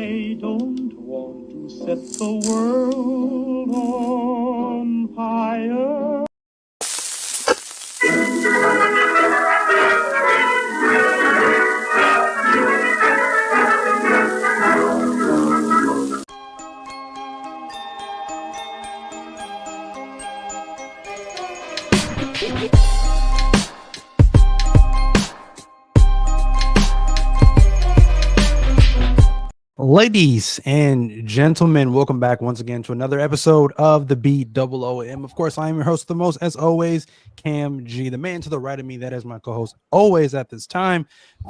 I don't want to set the world on fire. Ladies and gentlemen, welcome back once again to another episode of the BOOM. Of course, I am your host of the most, as always, Cam G. The man to the right of me, that is my co-host, always at this time,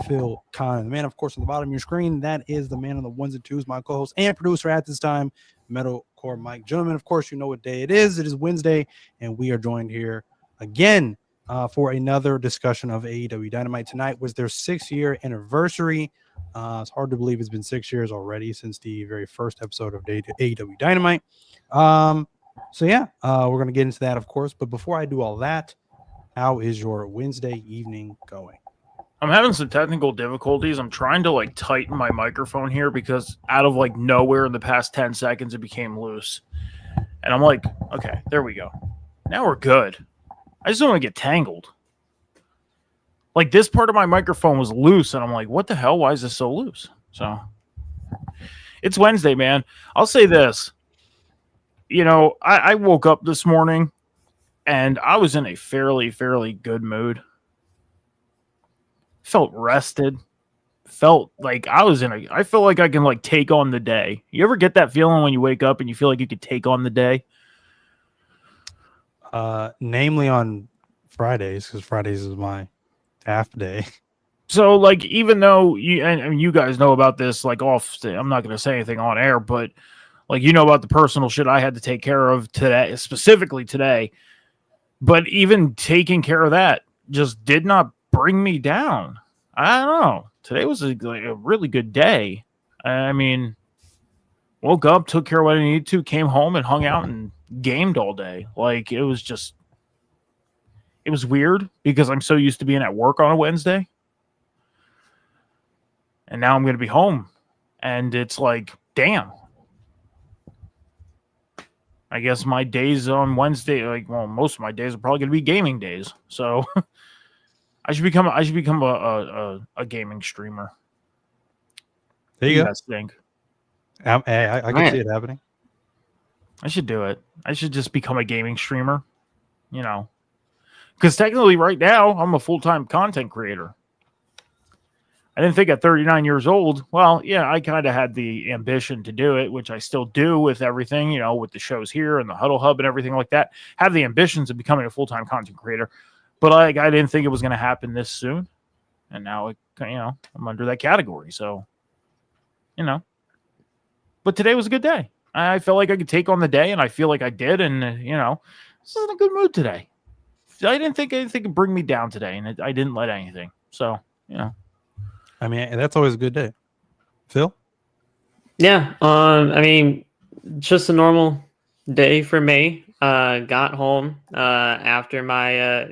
Phil Conn. The man, of course, on the bottom of your screen, that is the man on the ones and twos, my co-host and producer at this time, Metalcore Mike. Gentlemen, of course, you know what day it is. It is Wednesday, and we are joined here again for another discussion of AEW Dynamite. Tonight was their 6-year anniversary. It's hard to believe it's been 6 years already since the very first episode of AEW Dynamite. We're going to get into that, of course. But before I do all that, how is your Wednesday evening going? I'm having some technical difficulties. I'm trying to tighten my microphone here because out of nowhere in the past 10 seconds, it became loose. And I'm like, okay, there we go. Now we're good. I just don't want to get tangled. This part of my microphone was loose, and I'm like, what the hell? Why is this so loose? So, it's Wednesday, man. I'll say this. I woke up this morning, and I was in a fairly good mood. Felt rested. Felt like I feel like I can, take on the day. You ever get that feeling when you wake up and you feel like you could take on the day? Namely on Fridays, because Fridays is my half day. So even though you guys know about this I'm not going to say anything on air, but about the personal shit I had to take care of today, specifically today, but even taking care of that just did not bring me down. I don't know. Today was a really good day. I mean, woke up, took care of what I needed to, came home and hung out and gamed all day. It was weird because I'm so used to being at work on a Wednesday. And now I'm going to be home. And it's damn. I guess my days on Wednesday, most of my days are probably going to be gaming days. So I should become a gaming streamer. There you go. Guys think? I can see it happening. I should do it. I should just become a gaming streamer. Because technically right now, I'm a full-time content creator. I didn't think at 39 years old, well, yeah, I kind of had the ambition to do it, which I still do with everything, with the shows here and the Huddle Hub and everything like that. Have the ambitions of becoming a full-time content creator. But I didn't think it was going to happen this soon. And now, I'm under that category. So, But today was a good day. I felt like I could take on the day, and I feel like I did. And, this is in a good mood today. I didn't think anything could bring me down today, and I didn't let anything. So, I mean, that's always a good day. Phil? Yeah. Just a normal day for me. Got home after my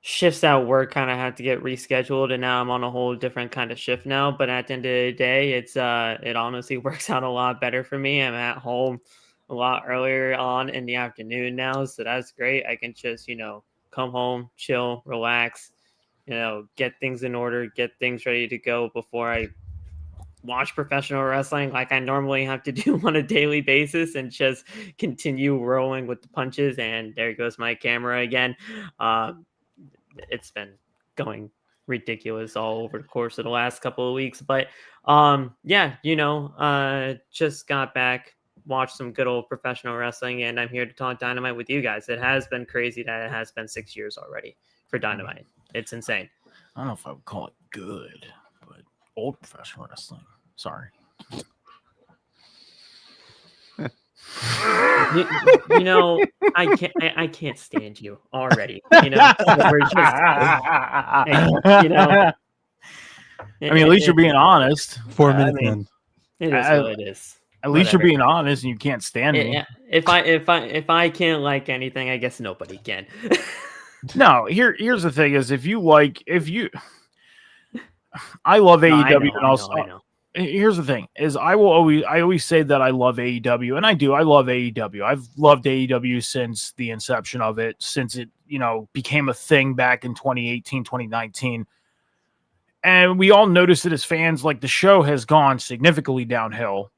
shifts at work kind of had to get rescheduled, and now I'm on a whole different kind of shift now. But at the end of the day, it honestly works out a lot better for me. I'm at home a lot earlier on in the afternoon now, so that's great. I can just come home, chill, relax, get things in order, get things ready to go before I watch professional wrestling like I normally have to do on a daily basis, and just continue rolling with the punches. And there goes my camera again. It's been going ridiculous all over the course of the last couple of weeks, but just got back, watched some good old professional wrestling, and I'm here to talk Dynamite with you guys. It has been crazy that it has been 6 years already for Dynamite. It's insane. I don't know if I would call it good, but old professional wrestling. Sorry. I can't stand you already. We're just, I mean, at least you're being honest. 4 minutes in. It is what it is. At least you're being honest, and you can't stand me. Yeah. If I can't like anything, I guess nobody can. No, here's the thing: is I love AEW, and also here's the thing: is I always say that I love AEW, and I do. I love AEW. I've loved AEW since the inception of it, since it became a thing back in 2018, 2019. And we all noticed it as fans, like the show has gone significantly downhill.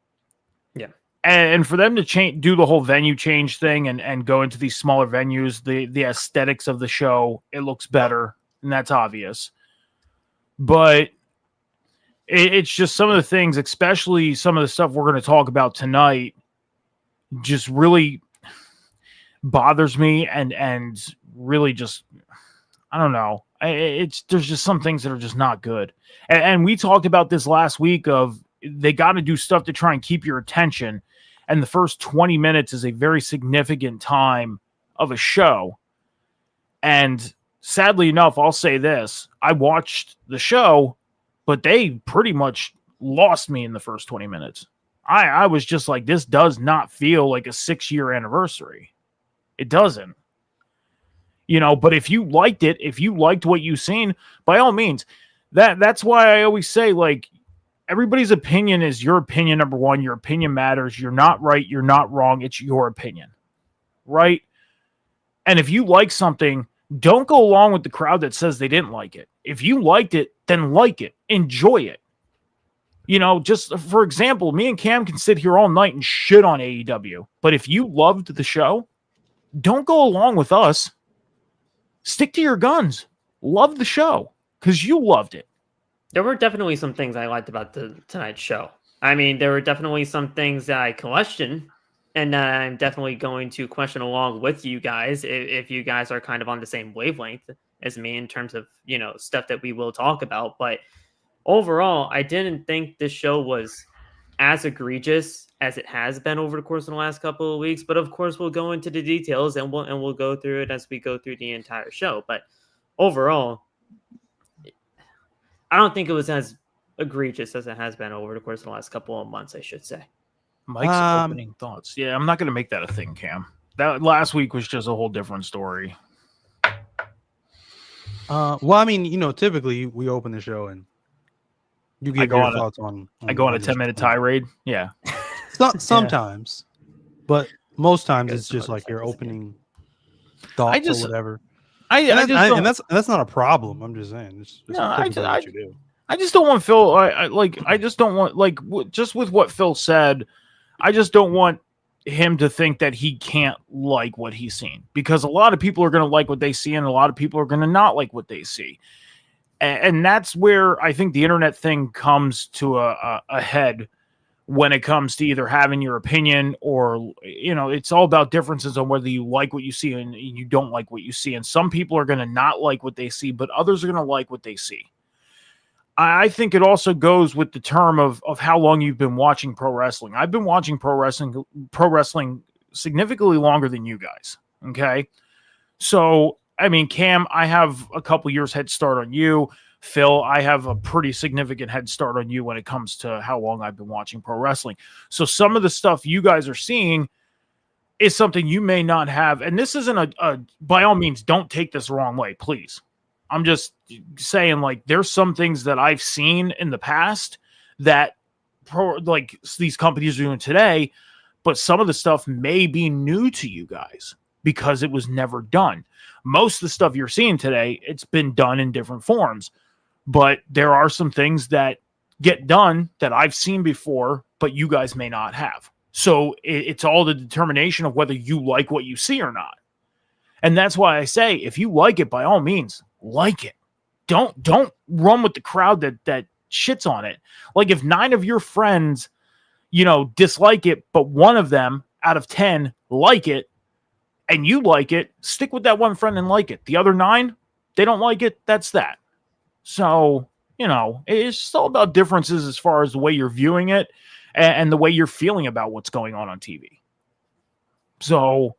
Yeah. And for them to do the whole venue change thing and go into these smaller venues, the aesthetics of the show, it looks better, and that's obvious. But it's just some of the things, especially some of the stuff we're going to talk about tonight, just really bothers me and really just, I don't know. There's just some things that are just not good. And we talked about this last week of they got to do stuff to try and keep your attention. And the first 20 minutes is a very significant time of a show. And sadly enough, I'll say this. I watched the show, but they pretty much lost me in the first 20 minutes. I was just like, this does not feel like a 6-year anniversary. It doesn't. But if you liked it, if you liked what you've seen, by all means, that's why I always say, like, everybody's opinion is your opinion, number one. Your opinion matters. You're not right. You're not wrong. It's your opinion. Right? And if you like something, don't go along with the crowd that says they didn't like it. If you liked it, then like it. Enjoy it. Just for example, me and Cam can sit here all night and shit on AEW. But if you loved the show, don't go along with us. Stick to your guns. Love the show because you loved it. There were definitely some things I liked about tonight's show. I mean, there were definitely some things that I questioned, and that I'm definitely going to question along with you guys if you guys are kind of on the same wavelength as me in terms of, stuff that we will talk about. But overall, I didn't think this show was as egregious as it has been over the course of the last couple of weeks. But of course, we'll go into the details and we'll go through it as we go through the entire show. But overall, I don't think it was as egregious as it has been over the course of the last couple of months, I should say. Mike's opening thoughts. Yeah, I'm not going to make that a thing, Cam. That last week was just a whole different story. Well, I mean, typically we open the show and you give your thoughts on I go on a 10-minute tirade. Yeah. Sometimes, but most times it's just like your opening thoughts or whatever. And that's not a problem. I'm just saying. It's what you do. I just don't want Phil. I just don't want just with what Phil said. I just don't want him to think that he can't like what he's seen, because a lot of people are going to like what they see and a lot of people are going to not like what they see. And that's where I think the internet thing comes to a head when it comes to either having your opinion or, it's all about differences on whether you like what you see and you don't like what you see. And some people are going to not like what they see, but others are going to like what they see. I think it also goes with the term of how long you've been watching pro wrestling. I've been watching pro wrestling significantly longer than you guys. Okay. So, I mean, Cam, I have a couple years head start on you. Phil, I have a pretty significant head start on you when it comes to how long I've been watching pro wrestling. So some of the stuff you guys are seeing is something you may not have. And this isn't by all means, don't take this the wrong way, please. I'm just saying, like, there's some things that I've seen in the past that these companies are doing today, but some of the stuff may be new to you guys because it was never done. Most of the stuff you're seeing today, it's been done in different forms, but there are some things that get done that I've seen before, but you guys may not have. So it's all the determination of whether you like what you see or not. And that's why I say, if you like it, by all means, like it. Don't run with the crowd that shits on it. Like, if 9 of your friends, dislike it, but one of them out of 10 like it, and you like it, stick with that one friend and like it. The other 9, they don't like it. That's that. So, it's just all about differences as far as the way you're viewing it and the way you're feeling about what's going on TV. So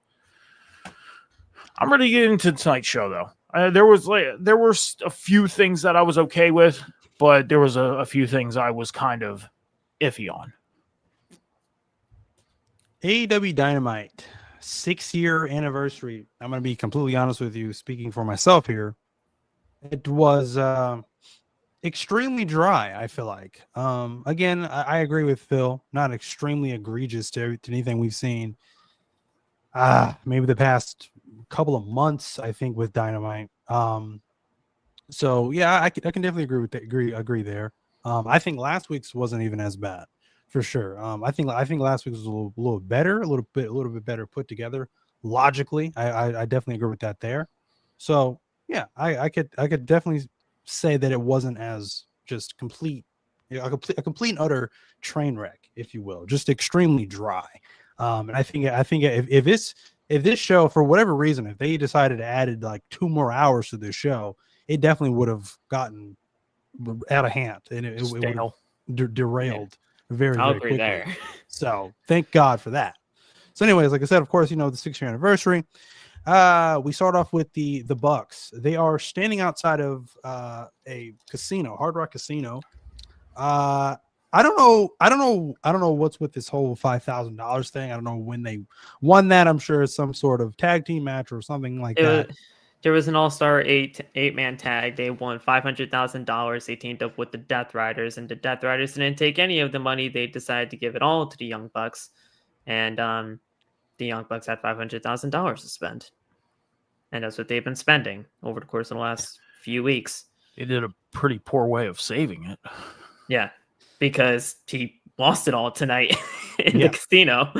I'm ready to get into tonight's show, though. There were a few things that I was okay with, but there was a few things I was kind of iffy on. AEW Dynamite, 6-year anniversary. I'm going to be completely honest with you, speaking for myself here. It was extremely dry, I feel like. Again, I agree with Phil. Not extremely egregious to anything we've seen. Maybe the past couple of months, I think, with Dynamite. So yeah, I can definitely agree with that. Agree there. I think last week's wasn't even as bad, for sure. I think last week's was a little better, a little bit better put together logically. I definitely agree with that there. So yeah, I could definitely say that it wasn't as just complete, a complete and utter train wreck, if you will, just extremely dry. And I think if this show, for whatever reason, if they decided to added like 2 more hours to this show, it definitely would have gotten out of hand, and it would have Stale. derailed very, I'll very agree quickly. there. So thank God for that. So, anyways, like I said, of course, the 6-year anniversary. We start off with the Bucks. They are standing outside of a casino, Hard Rock Casino. I don't know what's with this whole $5,000 thing. I don't know when they won that. I'm sure it's some sort of tag team match or something like that. There was an all-star eight-man tag. They won $500,000. They teamed up with the Death Riders, and the Death Riders didn't take any of the money. They decided to give it all to the Young Bucks, and the Young Bucks had $500,000 to spend, and that's what they've been spending over the course of the last few weeks. They did a pretty poor way of saving it. Yeah, because he lost it all tonight in Yeah. the casino.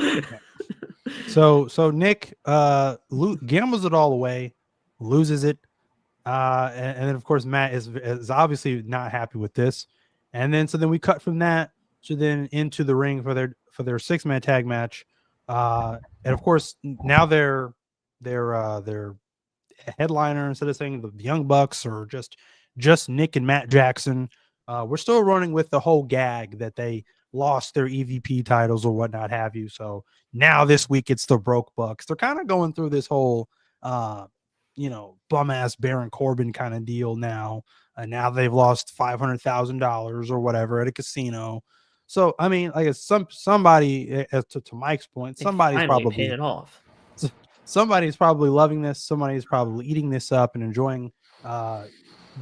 So Nick gambles it all away, loses it, and then of course Matt is obviously not happy with this, and then we cut from that to then into the ring for their 6-man tag match, and of course now their headliner, instead of saying the Young Bucks or just Nick and Matt Jackson, we're still running with the whole gag that they lost their EVP titles or whatnot have you. So now this week it's the Broke Bucks. They're kind of going through this whole bum ass Baron Corbin kind of deal now. And now they've lost $500,000 or whatever at a casino. So I mean, like somebody, to Mike's point, somebody's finally paid it off. Somebody's probably loving this. Somebody's probably eating this up and enjoying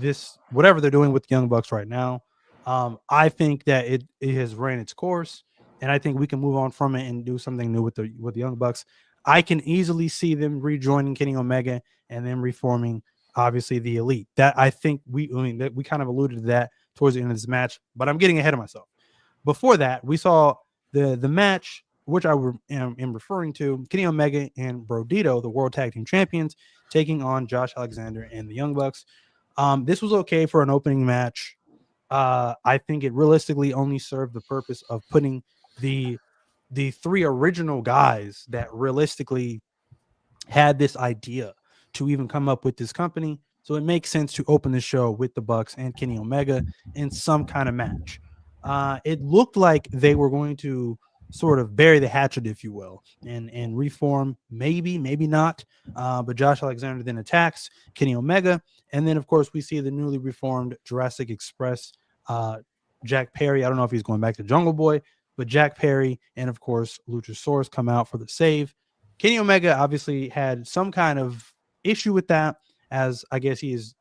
this, whatever they're doing with the Young Bucks right now. I think that it has ran its course, and I think we can move on from it and do something new with the Young Bucks. I can easily see them rejoining Kenny Omega and then reforming, obviously, the Elite. That I think we kind of alluded to that towards the end of this match, but I'm getting ahead of myself. Before that, we saw the match, which I am referring to, Kenny Omega and Brodito, the World Tag Team Champions, taking on Josh Alexander and the Young Bucks. This was okay for an opening match. I think it realistically only served the purpose of putting the 3 original guys that realistically had this idea to even come up with this company. So it makes sense to open the show with the Bucks and Kenny Omega in some kind of match. It looked like they were going to sort of bury the hatchet, if you will, and reform, maybe not. But Josh Alexander then attacks Kenny Omega. And then, of course, we see the newly reformed Jurassic Express, Jack Perry. I don't know if he's going back to Jungle Boy, but Jack Perry and, of course, Luchasaurus come out for the save. Kenny Omega obviously had some kind of issue with that, as I guess he is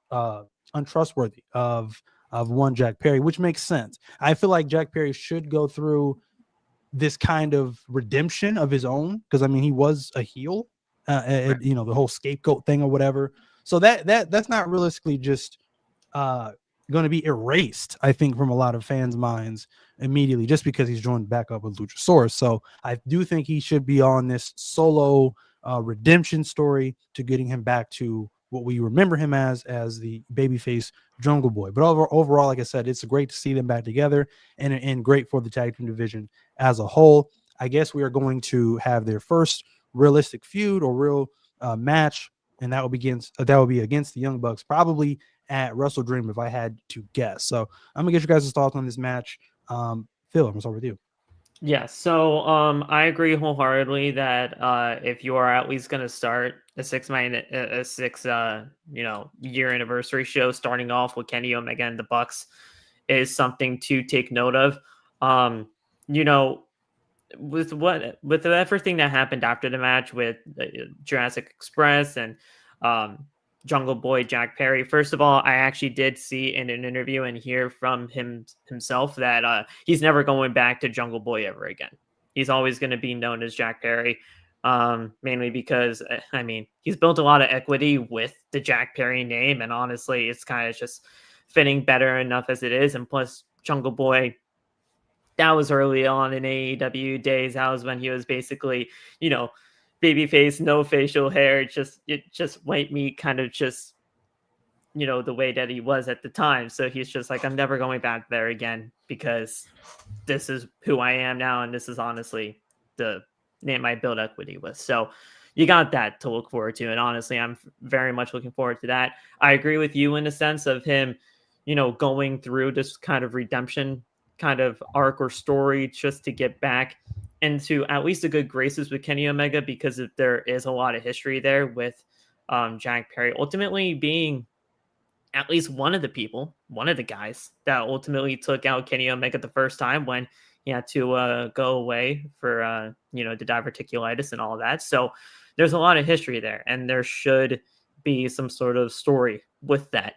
untrustworthy of one Jack Perry, which makes sense. I feel like Jack Perry should go through this kind of redemption of his own, because I mean he was a heel, right. The whole scapegoat thing or whatever. So that's not realistically just going to be erased, I think, from a lot of fans' minds immediately just because he's joined back up with Luchasaurus. So I do think he should be on this solo redemption story to getting him back to what we remember him as the babyface Jungle Boy. But overall, like I said, it's great to see them back together and great for the tag team division as a whole. I guess we are going to have their first realistic feud or real match, and that will be against the Young Bucks, probably at Wrestle Dream, if I had to guess. So I'm gonna get your guys' thoughts on this match. Phil, I'm gonna start with you. Yeah, so I agree wholeheartedly that if you are at least going to start a 6 year anniversary show, starting off with Kenny Omega and the Bucks is something to take note of. With everything that happened after the match with Jurassic Express and Jungle Boy Jack Perry. First of all, I actually did see in an interview and hear from himself that he's never going back to Jungle Boy ever again. He's always going to be known as Jack Perry, mainly because I mean he's built a lot of equity with the Jack Perry name, and honestly, it's kind of just fitting better enough as it is. And plus, Jungle Boy, that was early on in AEW days. That was when he was basically, babyface, no facial hair, just white meat, kind of just, the way that he was at the time. So he's just like, I'm never going back there again because this is who I am now, and this is honestly the name I built equity with. So you got that to look forward to, and honestly, I'm very much looking forward to that. I agree with you in the sense of him, going through this kind of redemption kind of arc or story just to get back into at least a good graces with Kenny Omega, because there is a lot of history there with Jack Perry ultimately being at least one of the guys that ultimately took out Kenny Omega the first time when he had to go away for the diverticulitis and all that. So there's a lot of history there, and there should be some sort of story with that.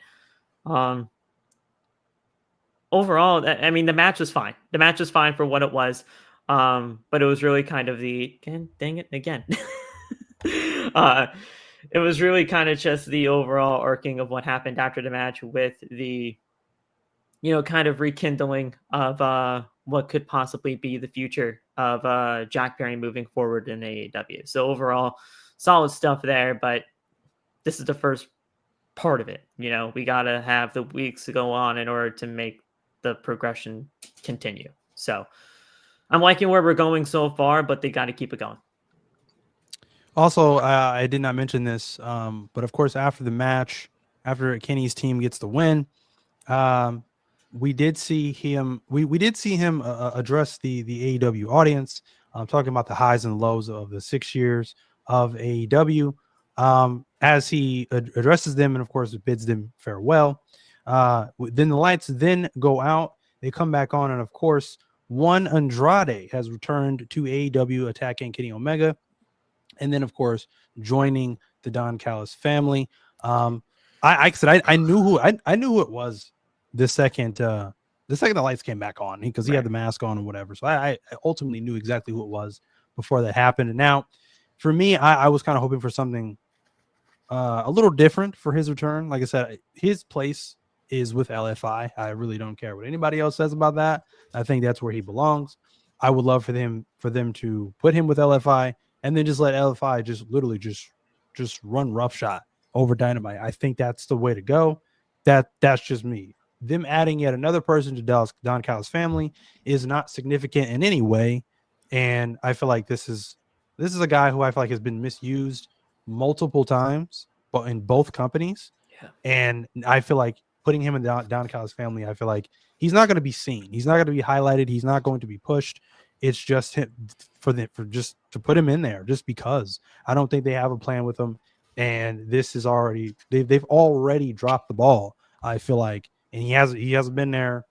Overall, I mean, the match was fine. The match was fine for what it was. But it was really kind of dang it again. It was really kind of just the overall arcing of what happened after the match with the, kind of rekindling of what could possibly be the future of Jack Perry moving forward in AEW. So overall, solid stuff there, but this is the first part of it. We got to have the weeks to go on in order to make the progression continue. So I'm liking where we're going so far, but they got to keep it going. Also, I did not mention this, but of course, after the match, after Kenny's team gets the win, we did see him. We did see him address the AEW audience, talking about the highs and lows of the 6 years of AEW. As he addresses them and of course bids them farewell. Then the lights then go out. They come back on, and of course, One Andrade has returned to AEW, attacking Kenny Omega, and then of course joining the Don Callis family. I knew who it was the second the lights came back on, because he had the mask on and whatever. So I ultimately knew exactly who it was before that happened. And now, for me, I was kind of hoping for something a little different for his return. Like I said, his place is with LFI. I really don't care what anybody else says about that. I think that's where he belongs. I would love for them to put him with LFI and then just let LFI just run roughshod over Dynamite. I think that's the way to go. That's just me. Them adding yet another person to Don Callis' family is not significant in any way, and I feel like this is a guy who I feel like has been misused multiple times, but in both companies. Yeah. And I feel like putting him in Don Callis' family, I feel like he's not going to be seen. He's not going to be highlighted. He's not going to be pushed. It's just for just to put him in there, just because I don't think they have a plan with him. And this is already they've already dropped the ball, I feel like, and he hasn't been there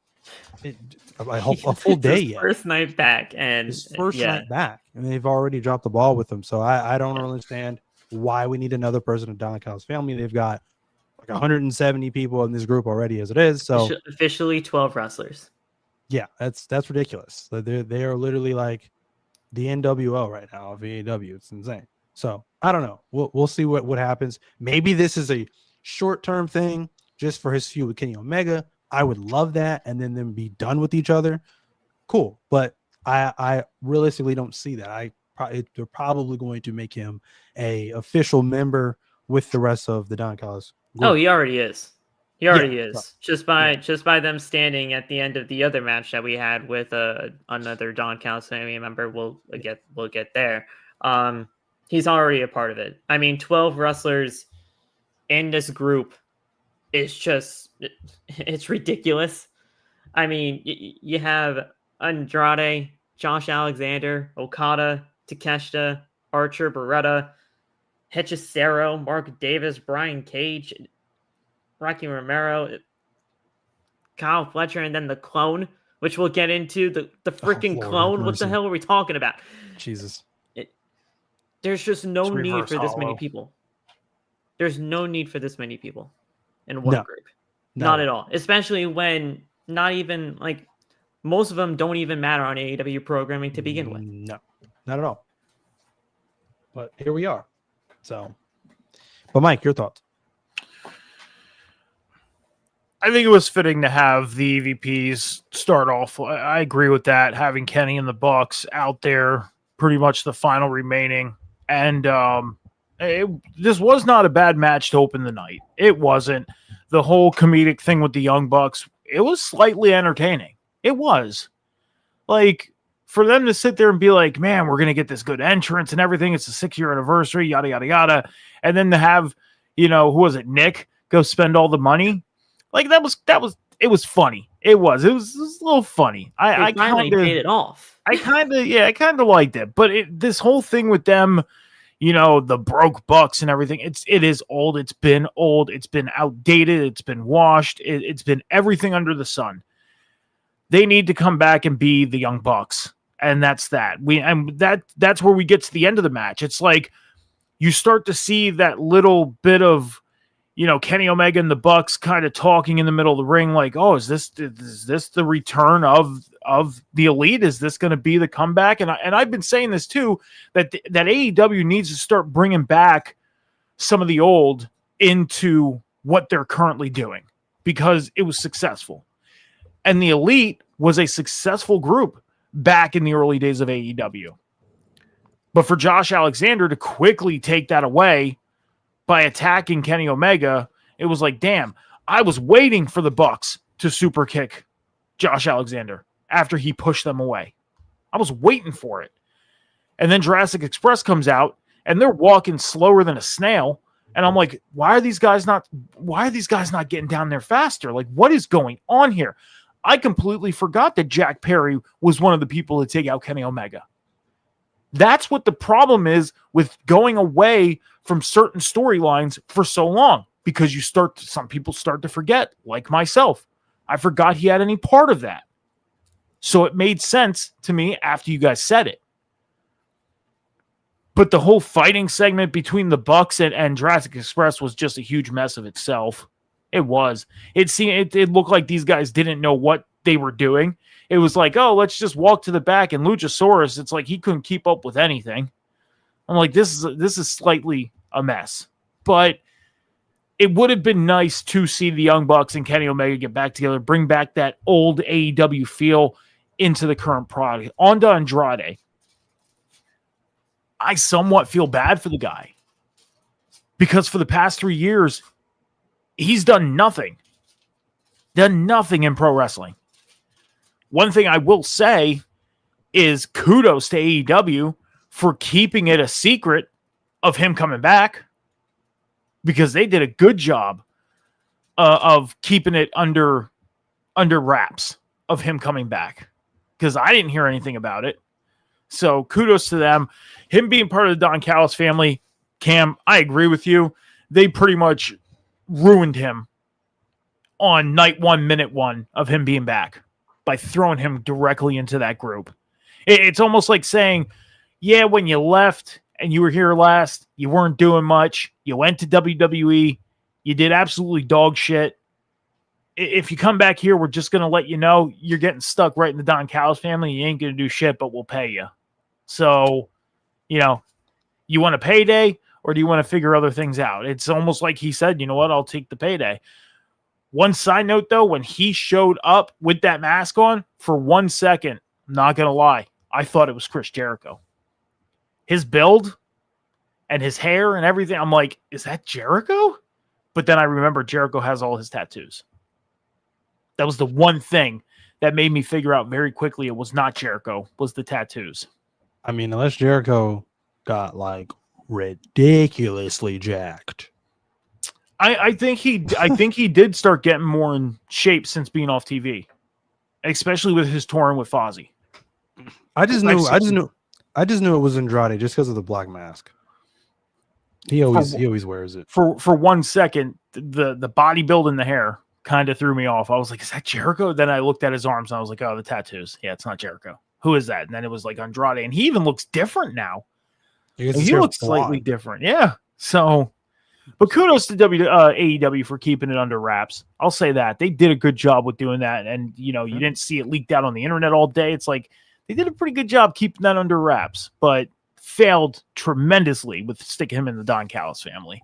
a full day yet. First night back, and his first night back, and they've already dropped the ball with him. So I don't understand why we need another person in Don Callis' family. They've got like 170 people in this group already as it is. So officially 12 wrestlers. Yeah, that's ridiculous. They are literally like the NWO right now of AEW. It's insane. So I don't know. We'll see what happens. Maybe this is a short-term thing just for his feud with Kenny Omega. I would love that, and then them be done with each other. Cool, but I realistically don't see that. They're probably going to make him a official member with the rest of the Don Callis group. Oh, he already is. He already is. Just by them standing at the end of the other match that we had with another Don Callis family member. We'll get there. He's already a part of it. I mean, 12 wrestlers in this group is just, it's ridiculous. I mean, you have Andrade, Josh Alexander, Okada, Takeshita, Archer, Beretta, Hechicero, Mark Davis, Brian Cage, Rocky Romero, Kyle Fletcher, and then the Clone, which we'll get into. The freaking Clone. What the hell are we talking about? Jesus. There's just no need for this many people. There's no need for this many people in one No, group. not Not at all. Especially when not even like most of them don't even matter on AEW programming to begin with. No, not at all. But here we are. So, but Mike, your thoughts? I think it was fitting to have the EVPs start off. I agree with that. Having Kenny and the Bucks out there, pretty much the final remaining, and this was not a bad match to open the night. It wasn't. The whole comedic thing with the Young Bucks, it was slightly entertaining. It was. Like, for them to sit there and be like, man, we're going to get this good entrance and everything. It's the 6-year anniversary, yada, yada, yada. And then to have, who was it, Nick, go spend all the money. Like, it was funny. It was a little funny. I finally paid it off. I kind of liked it. But this whole thing with them, the broke Bucks and everything, it is old. It's been old. It's been outdated. It's been washed. It's been everything under the sun. They need to come back and be the Young Bucks. And that's that. That's where we get to the end of the match. It's like you start to see that little bit of, Kenny Omega and the Bucks kind of talking in the middle of the ring, like, oh, is this the return of the Elite? Is this going to be the comeback? And I've been saying this too, that AEW needs to start bringing back some of the old into what they're currently doing because it was successful. And the Elite was a successful group back in the early days of AEW. But for Josh Alexander to quickly take that away by attacking Kenny Omega, it was like, damn, I was waiting for the Bucks to super kick Josh Alexander after he pushed them away. I was waiting for it. And then Jurassic Express comes out and they're walking slower than a snail. And I'm like, why are these guys not getting down there faster? Like, what is going on here? I completely forgot that Jack Perry was one of the people to take out Kenny Omega. That's what the problem is with going away from certain storylines for so long, because some people start to forget, like myself. I forgot he had any part of that. So it made sense to me after you guys said it. But the whole fighting segment between the Bucks and Jurassic Express was just a huge mess of itself. It was. It looked like these guys didn't know what they were doing. It was like, oh, let's just walk to the back. And Luchasaurus, it's like he couldn't keep up with anything. I'm like, this is slightly a mess. But it would have been nice to see the Young Bucks and Kenny Omega get back together, bring back that old AEW feel into the current product. On to Andrade. I somewhat feel bad for the guy because for the past 3 years, he's done nothing. Done nothing in pro wrestling. One thing I will say is kudos to AEW for keeping it a secret of him coming back, because they did a good job of keeping it under wraps of him coming back, because I didn't hear anything about it. So kudos to them. Him being part of the Don Callis family, Cam, I agree with you. They pretty much ruined him on night 1, minute 1 of him being back by throwing him directly into that group. It's almost like saying, yeah, when you left and you were here last, you weren't doing much. You went to WWE. You did absolutely dog shit. If you come back here, we're just going to let you know you're getting stuck right in the Don Callis family. You ain't going to do shit, but we'll pay you. So, you want a payday or do you want to figure other things out? It's almost like he said, you know what, I'll take the payday. One side note, though, when he showed up with that mask on, for 1 second, I'm not going to lie, I thought it was Chris Jericho. His build and his hair and everything, I'm like, is that Jericho? But then I remember Jericho has all his tattoos. That was the one thing that made me figure out very quickly it was not Jericho, was the tattoos. I mean, unless Jericho got like ridiculously jacked. I think he did start getting more in shape since being off TV, especially with his touring with Fozzy. I just knew it was Andrade just because of the black mask. He always wears it. For 1 second, the bodybuild and the hair kind of threw me off. I was like, is that Jericho? Then I looked at his arms and I was like, oh, the tattoos. Yeah, it's not Jericho. Who is that? And then it was like Andrade, and he even looks different now. He looks slightly different. Yeah. So But kudos to AEW for keeping it under wraps. I'll say that. They did a good job with doing that. And, you didn't see it leaked out on the internet all day. It's like they did a pretty good job keeping that under wraps, but failed tremendously with sticking him in the Don Callis family.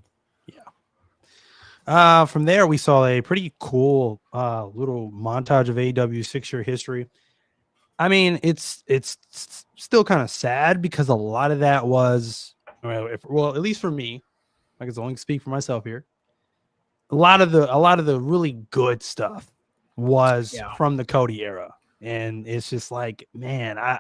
Yeah. From there, we saw a pretty cool little montage of AEW's 6-year history. I mean, it's still kind of sad because a lot of that was, well, at least for me, I can only speak for myself here. A lot of the really good stuff was from the Cody era, and it's just like, man, I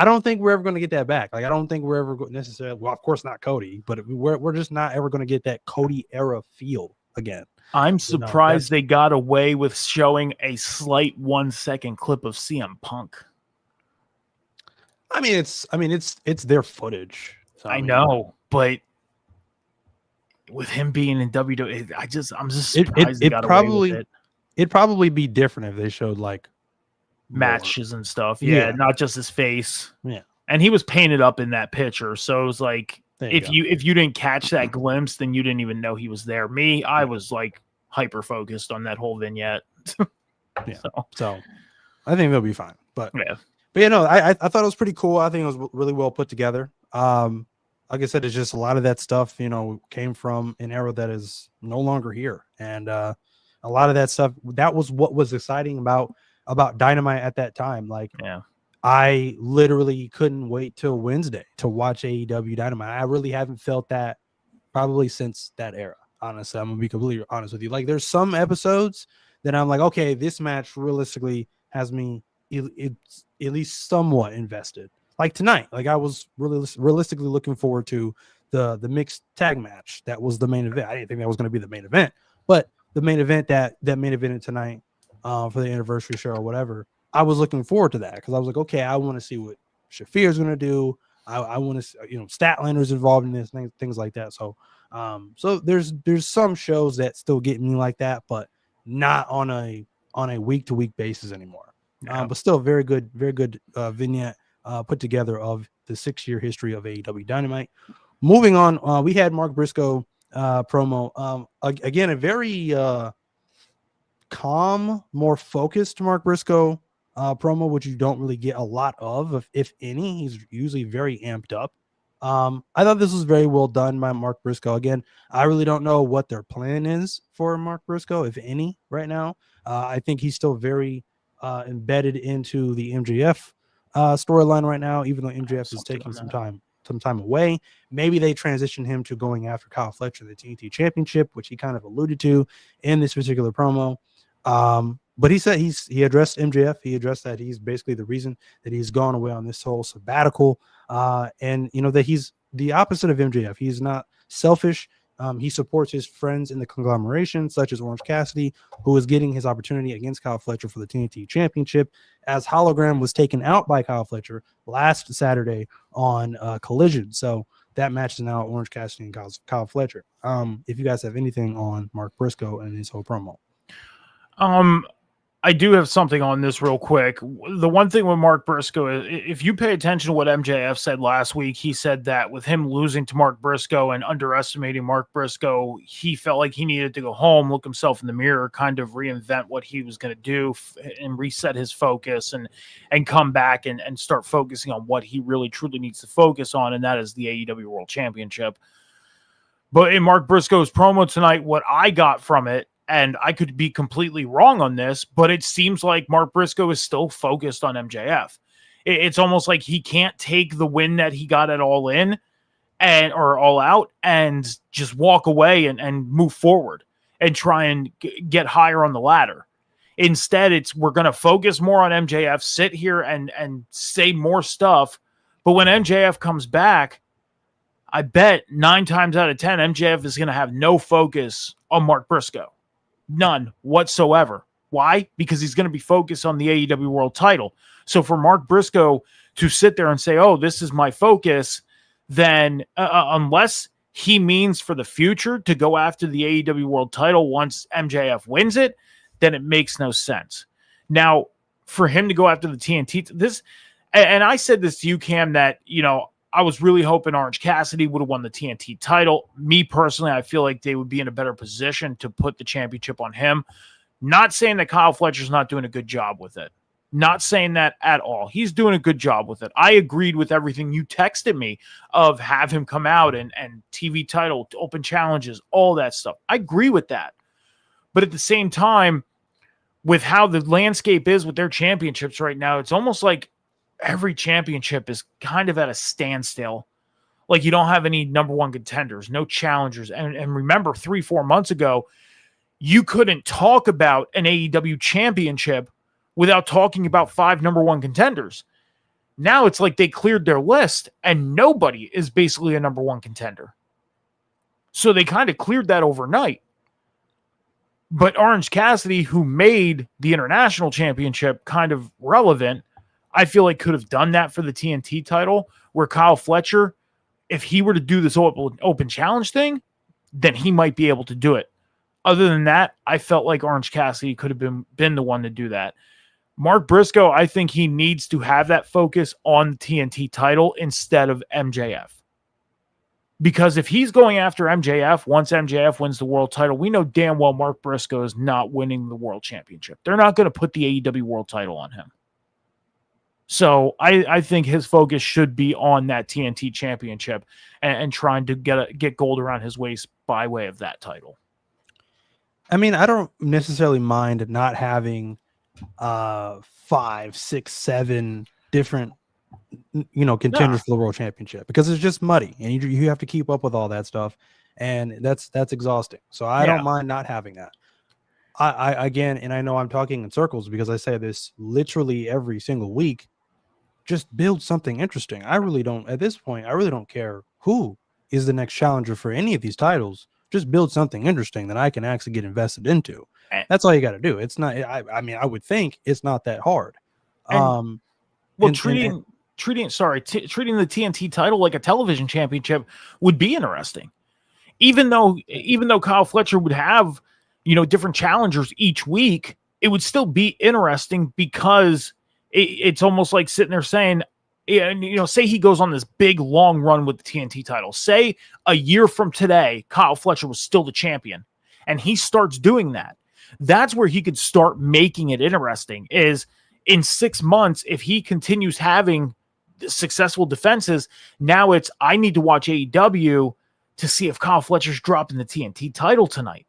don't think we're ever going to get that back. Like, I don't think we're ever necessarily. Well, of course not Cody, but we're just not ever going to get that Cody era feel again. I'm surprised they got away with showing a slight 1-second clip of CM Punk. I mean, it's their footage. So, I know, but with him being in WWE, I'm just surprised they got away with it. It'd probably be different if they showed like matches and stuff. Yeah, not just his face. Yeah, and he was painted up in that picture, so it was like, if you didn't catch that glimpse, then you didn't even know he was there. I was like hyper focused on that whole vignette. So I think they'll be fine. But I thought it was pretty cool. I think it was really well put together. Like I said, it's just a lot of that stuff, came from an era that is no longer here, and a lot of that stuff, that was what was exciting about Dynamite at that time. Like, I literally couldn't wait till Wednesday to watch AEW Dynamite. I really haven't felt that probably since that era. Honestly, I'm gonna be completely honest with you. Like, there's some episodes that I'm like, okay, this match realistically has me it's at least somewhat invested. Like tonight, like I was really realistically looking forward to the mixed tag match. That was the main event. I didn't think that was going to be the main event, but the main event that main evented tonight for the anniversary show or whatever, I was looking forward to that because I was like, okay, I want to see what Shafir's going to do. I want to, Statlander's involved in this, things like that. So, so there's some shows that still get me like that, but not on a week to week basis anymore. But still very good vignette put together of the 6-year history of AEW Dynamite. Moving on, we had Mark Briscoe promo. Again, a very calm, more focused Mark Briscoe promo, which you don't really get a lot of, if any. He's usually very amped up. I thought this was very well done by Mark Briscoe. Again, I really don't know what their plan is for Mark Briscoe, if any, right now. I think he's still very embedded into the MJF storyline right now, even though MJF is taking some time away. Maybe they transition him to going after Kyle Fletcher, the TNT Championship, which he kind of alluded to in this particular promo. But he said he addressed MJF. He addressed that he's basically the reason that he's gone away on this whole sabbatical. And that he's the opposite of MJF. He's not selfish. He supports his friends in the conglomeration, such as Orange Cassidy, who is getting his opportunity against Kyle Fletcher for the TNT Championship, as Hologram was taken out by Kyle Fletcher last Saturday on Collision. So that match is now Orange Cassidy and Kyle Fletcher. If you guys have anything on Mark Briscoe and his whole promo. I do have something on this real quick. The one thing with Mark Briscoe is, if you pay attention to what MJF said last week, he said that with him losing to Mark Briscoe and underestimating Mark Briscoe, he felt like he needed to go home, look himself in the mirror, kind of reinvent what he was going to do and reset his focus and come back and start focusing on what he really truly needs to focus on, and that is the AEW World Championship. But in Mark Briscoe's promo tonight, what I got from it, and I could be completely wrong on this, but it seems like Mark Briscoe is still focused on MJF. It's almost like he can't take the win that he got at All In or All Out and just walk away and move forward and try and get higher on the ladder. Instead, we're going to focus more on MJF, sit here and say more stuff. But when MJF comes back, I bet 9 times out of 10, MJF is going to have no focus on Mark Briscoe. None whatsoever. Why? Because he's going to be focused on the AEW World title. So for Mark Briscoe to sit there and say, oh, this is my focus, then unless he means for the future to go after the AEW World title once MJF wins it, then it makes no sense. Now, for him to go after the TNT, and I said this to you, Cam, that, I was really hoping Orange Cassidy would have won the TNT title. Me personally, I feel like they would be in a better position to put the championship on him. Not saying that Kyle Fletcher's not doing a good job with it. Not saying that at all. He's doing a good job with it. I agreed with everything you texted me of have him come out and TV title, open challenges, all that stuff. I agree with that. But at the same time, with how the landscape is with their championships right now, it's almost like every championship is kind of at a standstill. Like you don't have any number one contenders, no challengers. And remember, 3-4 months ago, you couldn't talk about an AEW championship without talking about 5 number one contenders. Now it's like they cleared their list and nobody is basically a number one contender. So they kind of cleared that overnight. But Orange Cassidy, who made the international championship kind of relevant, I feel like could have done that for the TNT title, where Kyle Fletcher, if he were to do this open challenge thing, then he might be able to do it. Other than that, I felt like Orange Cassidy could have been the one to do that. Mark Briscoe, I think he needs to have that focus on the TNT title instead of MJF. Because if he's going after MJF, once MJF wins the world title, we know damn well Mark Briscoe is not winning the world championship. They're not going to put the AEW world title on him. So I think his focus should be on that TNT championship and trying to get gold around his waist by way of that title. I mean, I don't necessarily mind not having 5, 6, 7 different contenders for the world championship, because it's just muddy and you have to keep up with all that stuff, and that's exhausting. So I don't mind not having that. I again, and I know I'm talking in circles because I say this literally every single week, just build something interesting. I really don't, at this point, I really don't care who is the next challenger for any of these titles. Just build something interesting that I can actually get invested into. That's all you got to do. It's not, I mean, I would think it's not that hard. Treating the TNT title like a television championship would be interesting. Even though Kyle Fletcher would have, different challengers each week, it would still be interesting because it's almost like sitting there saying, say he goes on this big long run with the TNT title. Say a year from today, Kyle Fletcher was still the champion and he starts doing that. That's where he could start making it interesting, is in 6 months, if he continues having successful defenses, now it's, I need to watch AEW to see if Kyle Fletcher's dropping the TNT title tonight.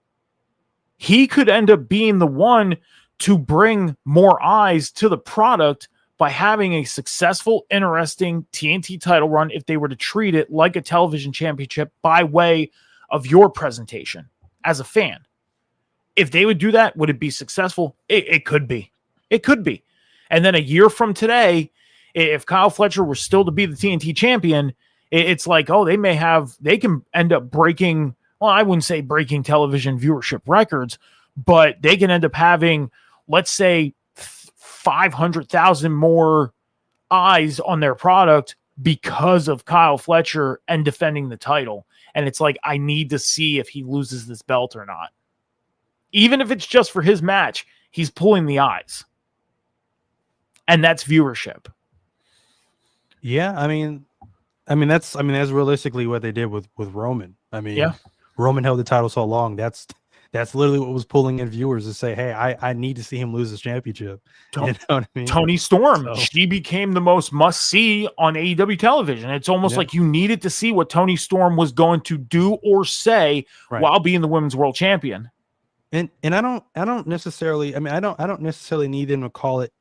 He could end up being the one to bring more eyes to the product by having a successful, interesting TNT title run if they were to treat it like a television championship by way of your presentation as a fan. If they would do that, would it be successful? It could be. It could be. And then a year from today, if Kyle Fletcher were still to be the TNT champion, it's like, oh, they can end up breaking, well, I wouldn't say breaking television viewership records, but they can end up having, let's say, 500,000 more eyes on their product because of Kyle Fletcher and defending the title. And it's like, I need to see if he loses this belt or not. Even if it's just for his match, he's pulling the eyes. And that's viewership. Yeah, I mean that's realistically what they did with Roman. I mean, Roman held the title so long. That's literally what was pulling in viewers to say, hey, I need to see him lose this championship. You know what I mean? Toni Storm, she became the most must-see on AEW television. It's almost like you needed to see what Toni Storm was going to do or say while being the women's world champion. And I don't necessarily, I don't necessarily need them to call it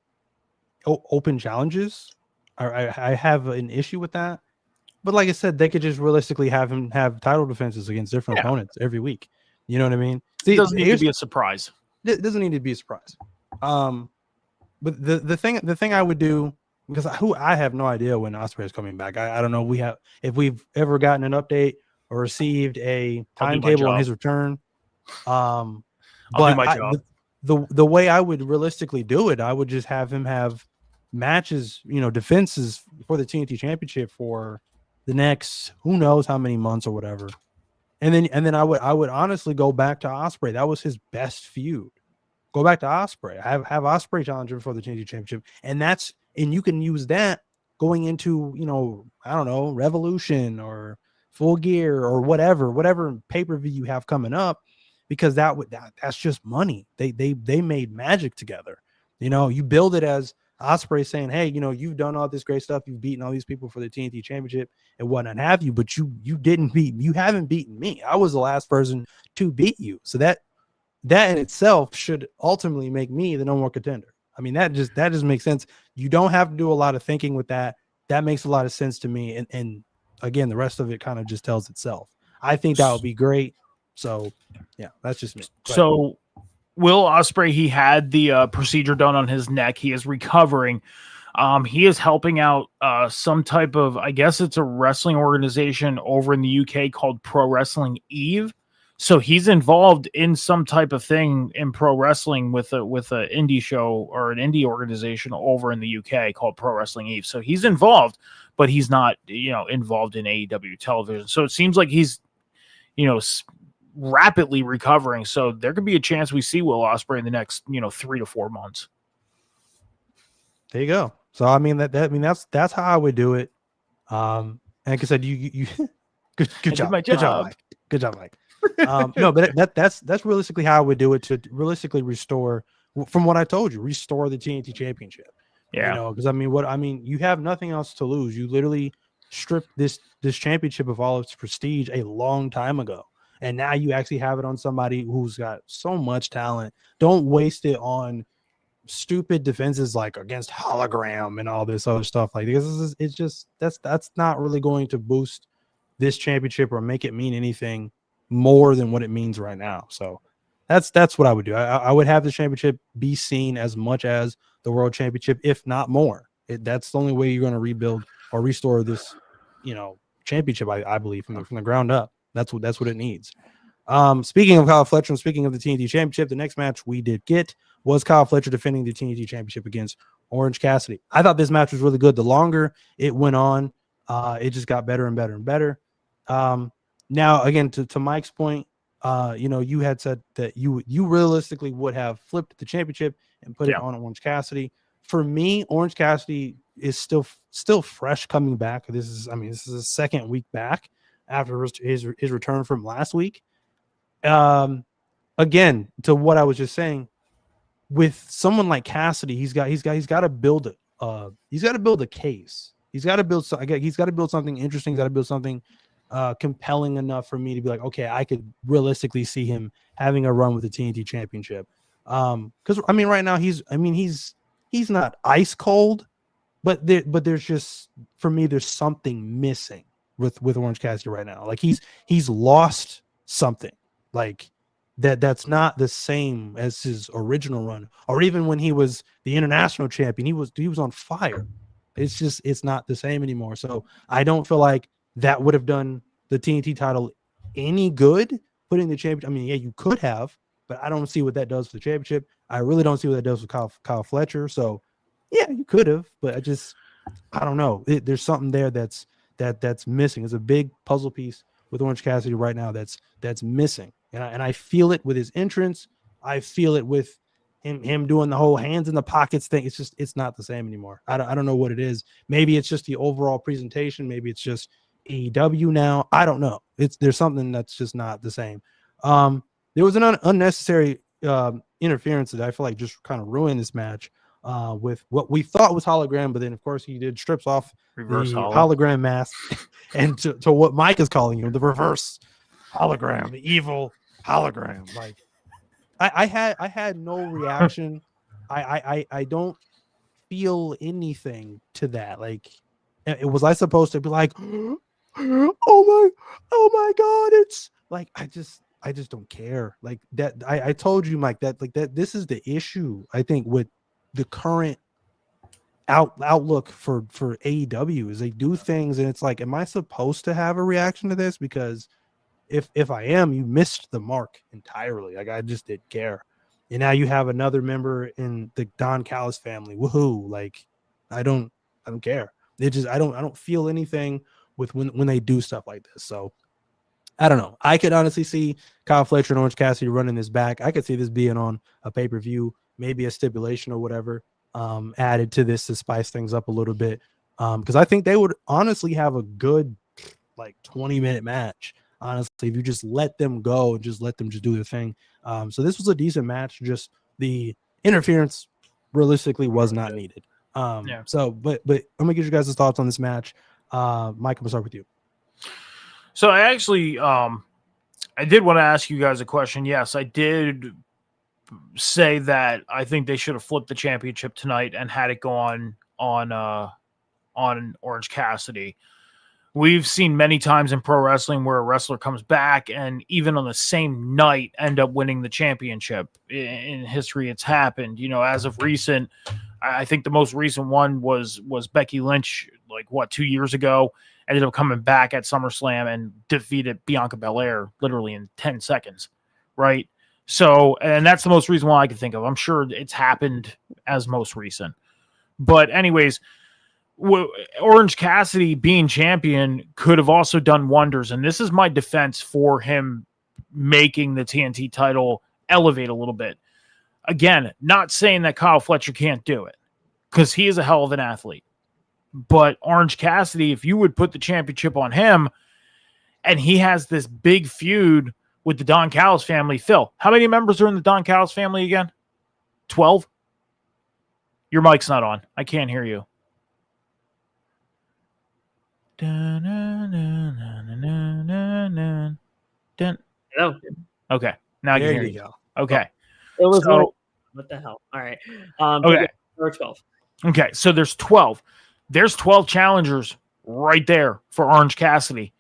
open challenges. I have an issue with that. But like I said, they could just realistically have him have title defenses against different opponents every week. You know what I mean? It doesn't need to be a surprise. It doesn't need to be a surprise. But the thing I would do, because I have no idea when Ospreay is coming back. I don't know if we've ever gotten an update or received a timetable on his return. But the way I would realistically do it, I would just have him have matches, defenses for the TNT championship for the next who knows how many months or whatever. And then I would honestly go back to Ospreay. That was his best feud. Go back to Ospreay. Have Ospreay challenge him for the TNT championship. And you can use that going into, I don't know, Revolution or Full Gear or whatever pay-per-view you have coming up, because that's just money. They made magic together. You build it as Ospreay saying, hey, you've done all this great stuff, you've beaten all these people for the TNT Championship and whatnot have you, but you haven't beaten me. I was the last person to beat you. So that in itself should ultimately make me the number one contender. I mean, that just makes sense. You don't have to do a lot of thinking with that. That makes a lot of sense to me. And again, the rest of it kind of just tells itself. I think that would be great. So yeah, that's just me. So Will Ospreay, he had the procedure done on his neck. He is recovering. He is helping out some type of, I guess it's a wrestling organization over in the UK called Pro Wrestling Eve. So he's involved in some type of thing in pro wrestling with a indie show or an indie organization over in the UK called Pro Wrestling Eve. So he's involved, but he's not, involved in AEW television. So it seems like he's, rapidly recovering. So there could be a chance we see Will Ospreay in the next, 3 to 4 months. There you go. So I mean that's how I would do it. And like I said, you good job. Good job, Mike. Good job, Mike. No, but that's realistically how I would do it, to realistically restore, from what I told you, restore the TNT Championship. Yeah. Because you have nothing else to lose. You literally stripped this championship of all its prestige a long time ago. And now you actually have it on somebody who's got so much talent. Don't waste it on stupid defenses like against Hologram and all this other stuff. Like this it's just that's not really going to boost this championship or make it mean anything more than what it means right now. So that's what I would do. I would have the championship be seen as much as the world championship, if not more. That's the only way you're going to rebuild or restore this, championship. I believe from the ground up. That's what it needs. Speaking of Kyle Fletcher and speaking of the TNT Championship, the next match we did get was Kyle Fletcher defending the TNT Championship against Orange Cassidy. I thought this match was really good. The longer it went on, it just got better and better and better. Now, again, to Mike's point, you had said that you realistically would have flipped the championship and put it on Orange Cassidy. For me, Orange Cassidy is still fresh coming back. This is his second week back after his return from last week. Again, to what I was just saying, with someone like Cassidy, he's got to build a case. He's got to build something interesting. He's got to build something compelling enough for me to be like, okay, I could realistically see him having a run with the TNT Championship. Because right now he's not ice cold, but there's just, for me, there's something missing with Orange Cassidy right now. Like he's lost something, like that's not the same as his original run, or even when he was the international champion. He was on fire. It's not the same anymore. So I don't feel like that would have done the TNT title any good, putting the champion. You could have, but I don't see what that does for the championship. I really don't see what that does with Kyle Fletcher. So yeah, you could have, but I don't know. There's something there that's missing. It's a big puzzle piece with Orange Cassidy right now that's missing, and I feel it with his entrance. I feel it with him doing the whole hands in the pockets thing. It's not the same anymore. I don't know what it is. Maybe it's just the overall presentation. Maybe it's just AEW now. I don't know. There's something that's just not the same. There was an unnecessary interference that I feel like just kind of ruined this match with what we thought was hologram, but then of course he strips off Reverse the hologram mask and to what Mike is calling the reverse hologram, the evil hologram. Like I had no reaction. I don't feel anything to that. Like, was I supposed to be like, oh my god, it's like I just don't care. Like that, I told you, Mike, that this is the issue, I think, with the current outlook for AEW, is they do things and it's like, am I supposed to have a reaction to this? Because if I am, you missed the mark entirely. Like I just didn't care. And now you have another member in the Don Callis family. Woohoo! Like I don't care. I don't feel anything with when they do stuff like this. So I don't know. I could honestly see Kyle Fletcher and Orange Cassidy running this back. I could see this being on a pay-per-view, maybe a stipulation or whatever, added to this to spice things up a little bit. Because I think they would honestly have a good like 20-minute match. Honestly, if you just let them go and just let them just do their thing. So this was a decent match. Just the interference realistically was not needed. Yeah. So, but I'm gonna get you guys' thoughts on this match. Mike, I'm gonna start with you. So I actually, I did want to ask you guys a question. Yes, I did say that I think they should have flipped the championship tonight and had it go on Orange Cassidy. We've seen many times in pro wrestling where a wrestler comes back and even on the same night end up winning the championship. In history, it's happened. As of recent, I think the most recent one was Becky Lynch, 2 years ago, ended up coming back at SummerSlam and defeated Bianca Belair literally in 10 seconds, right? So, and that's the most recent one I can think of. I'm sure it's happened as most recent. But anyways, Orange Cassidy being champion could have also done wonders. And this is my defense for him making the TNT title elevate a little bit. Again, not saying that Kyle Fletcher can't do it, because he is a hell of an athlete. But Orange Cassidy, if you would put the championship on him, and he has this big feud with the Don Callis family. Phil, how many members are in the Don Callis family again? 12? Your mic's not on. I can't hear you. No, Okay. Now I can There hear you you. go. Okay. it was So- what the hell? All right. Okay. There were 12. Okay, so there's 12. There's 12 challengers right there for Orange Cassidy.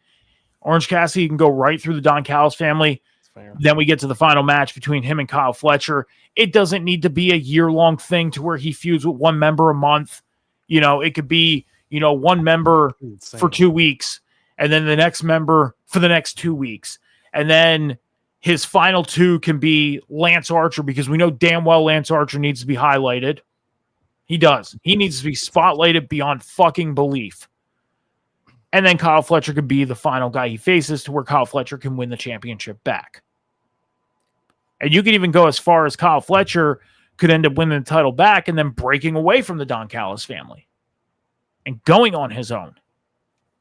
Orange Cassidy can go right through the Don Callis family. Then we get to the final match between him and Kyle Fletcher. It doesn't need to be a year-long thing to where he feuds with one member a month. It could be, one member for 2 weeks, and then the next member for the next 2 weeks. And then his final two can be Lance Archer, because we know damn well Lance Archer needs to be highlighted. He does. He needs to be spotlighted beyond fucking belief. And then Kyle Fletcher could be the final guy he faces, to where Kyle Fletcher can win the championship back. And you can even go as far as Kyle Fletcher could end up winning the title back and then breaking away from the Don Callis family and going on his own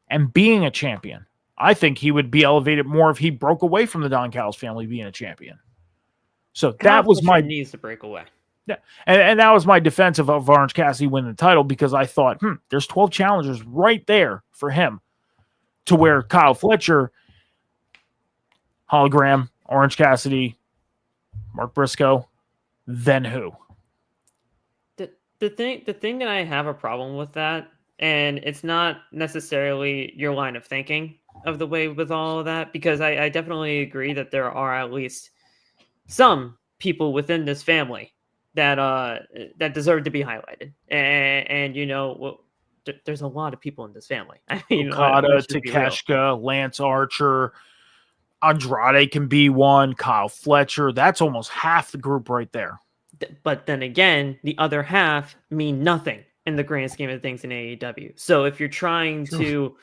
and being a champion. I think he would be elevated more if he broke away from the Don Callis family being a champion. So that was my needs to break away. Yeah, and that was my defense of Orange Cassidy winning the title, because I thought, there's 12 challengers right there for him, to where Kyle Fletcher, hologram, Orange Cassidy, Mark Briscoe, then who? The thing that I have a problem with that, and it's not necessarily your line of thinking of the way with all of that, because I definitely agree that there are at least some people within this family that deserve to be highlighted, and there's a lot of people in this family. I mean, Okada, let's just be real. Takeshita, Lance Archer, Andrade can be one, Kyle Fletcher. That's almost half the group right there. But then again, the other half mean nothing in the grand scheme of things in AEW. So if you're trying to,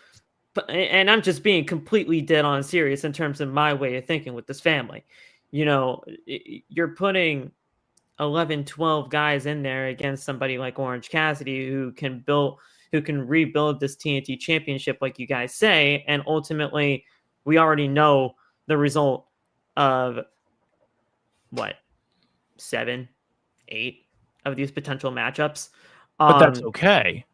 and I'm just being completely dead on serious in terms of my way of thinking with this family, you're putting 11, 12 guys in there against somebody like Orange Cassidy who can rebuild this TNT championship, like you guys say. And ultimately, we already know the result of 7, 8 of these potential matchups. But that's okay.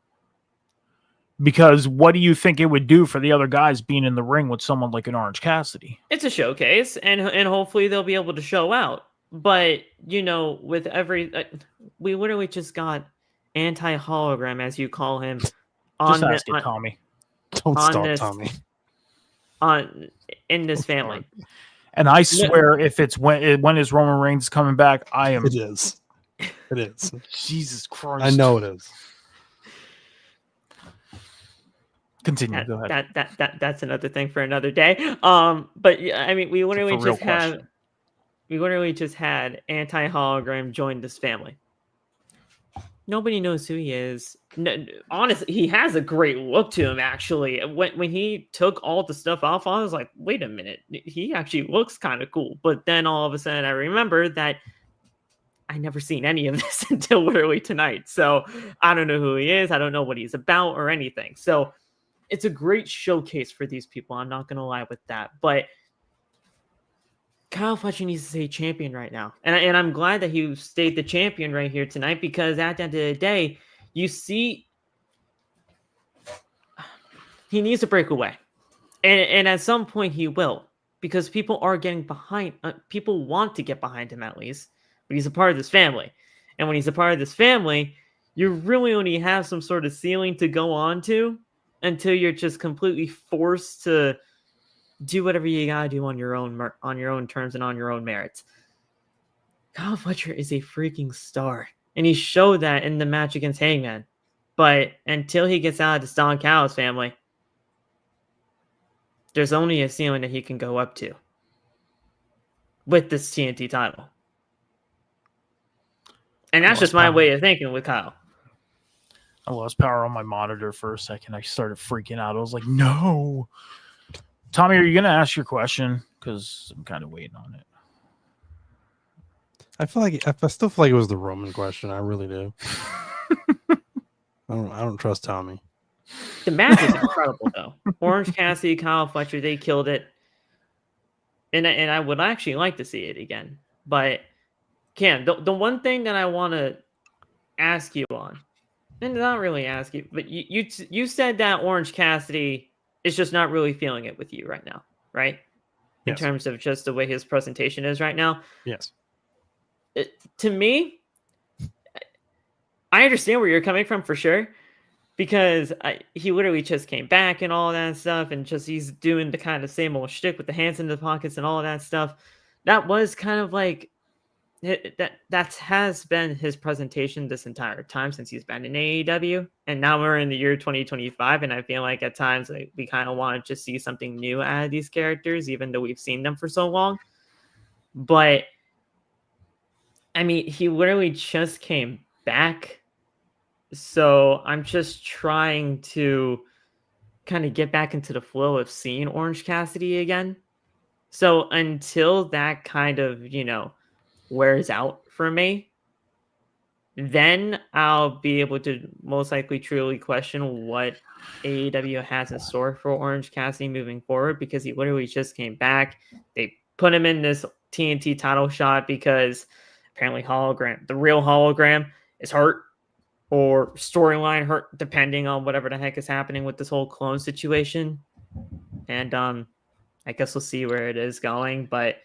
Because what do you think it would do for the other guys being in the ring with someone like an Orange Cassidy? It's a showcase, and hopefully they'll be able to show out. But, with we literally just got anti-hologram, as you call him, Just ask it, Tommy. Don't stop, Tommy. In this family. And I swear, if it's when is Roman Reigns coming back, I am. It is. It is. Jesus Christ. I know it is. Continue. Go ahead. That's another thing for another day. But I mean, we literally just had anti-hologram join this family. Nobody knows who he is. No, honestly, he has a great look to him, actually. When he took all the stuff off, I was like, wait a minute. He actually looks kind of cool. But then all of a sudden, I remember that I never seen any of this until literally tonight. So I don't know who he is. I don't know what he's about or anything. So it's a great showcase for these people. I'm not going to lie with that. But Kyle Fletcher needs to stay champion right now. And I'm glad that he stayed the champion right here tonight, because at the end of the day, you see, he needs to break away. And at some point he will, because people are getting behind. People want to get behind him at least, but he's a part of this family. And when he's a part of this family, you really only have some sort of ceiling to go on to until you're just completely forced to do whatever you gotta do on your own terms and on your own merits. Kyle Fletcher is a freaking star, and he showed that in the match against Hangman. But until he gets out of the Don Callis family, there's only a ceiling that he can go up to with this TNT title. And that's just my way of thinking with Kyle. I lost power on my monitor for a second. I started freaking out. I was like, no. Tommy, are you going to ask your question? Because I'm kind of waiting on it. I still feel like it was the Roman question. I really do. I don't trust Tommy. The match is incredible, though. Orange Cassidy, Kyle Fletcher, they killed it. And I would actually like to see it again. But, Cam, the one thing that I want to ask you on, and not really ask you, but you said that Orange Cassidy is just not really feeling it with you right now, right? In terms of just the way his presentation is right now. Yes. To me, I understand where you're coming from for sure, because he literally just came back and all that stuff, and just he's doing the kind of same old shtick with the hands in the pockets and all that stuff. That was kind of like that has been his presentation this entire time since he's been in AEW, and now we're in the year 2025, and I feel like at times we kind of want to just see something new out of these characters, even though we've seen them for so long. But I mean, he literally just came back, so I'm just trying to kind of get back into the flow of seeing Orange Cassidy again. So until that kind of, wears out for me, then I'll be able to most likely truly question what AEW has in store for Orange Cassidy moving forward, because he literally just came back. They put him in this TNT title shot because apparently the real hologram is hurt, or storyline hurt, depending on whatever the heck is happening with this whole clone situation. And I guess we'll see where it is going, but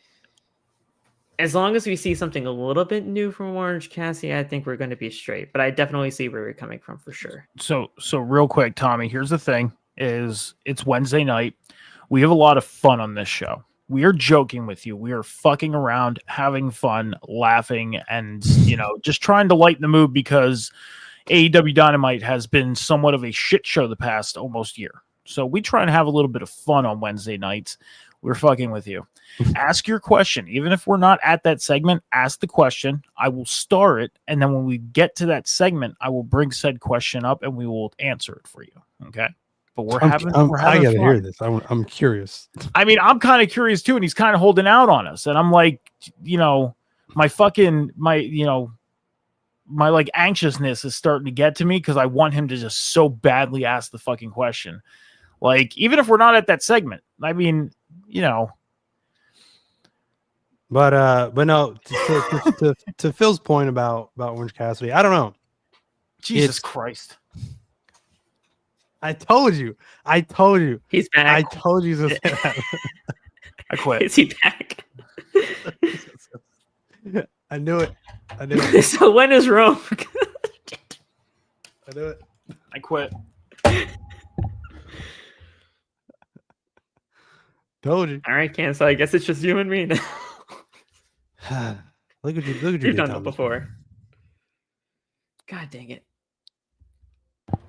as long as we see something a little bit new from Orange Cassidy, I think we're going to be straight. But I definitely see where we're coming from for sure. So real quick, Tommy, here's the thing: is it's Wednesday night. We have a lot of fun on this show. We are joking with you. We are fucking around, having fun, laughing, and just trying to lighten the mood, because AEW Dynamite has been somewhat of a shit show the past almost year. So we try and have a little bit of fun on Wednesday nights. We're fucking with you. Ask your question. Even if we're not at that segment, ask the question. I will star it. And then when we get to that segment, I will bring said question up and we will answer it for you. Okay. But we're having I gotta fun. hear this. I'm curious. I mean, I'm kind of curious too. And he's kind of holding out on us. And I'm like, my like anxiousness is starting to get to me, because I want him to just so badly ask the fucking question. Like, even if we're not at that segment, I mean, But no, to Phil's point about Orange Cassidy, I don't know. Jesus Christ. I told you. He's back. I told you to say that. I quit. Is he back? I knew it. So when is Rome? I knew it. I quit. Told you. All right, Cam. So I guess it's just you and me now. Look at you. You've done it before. God dang it.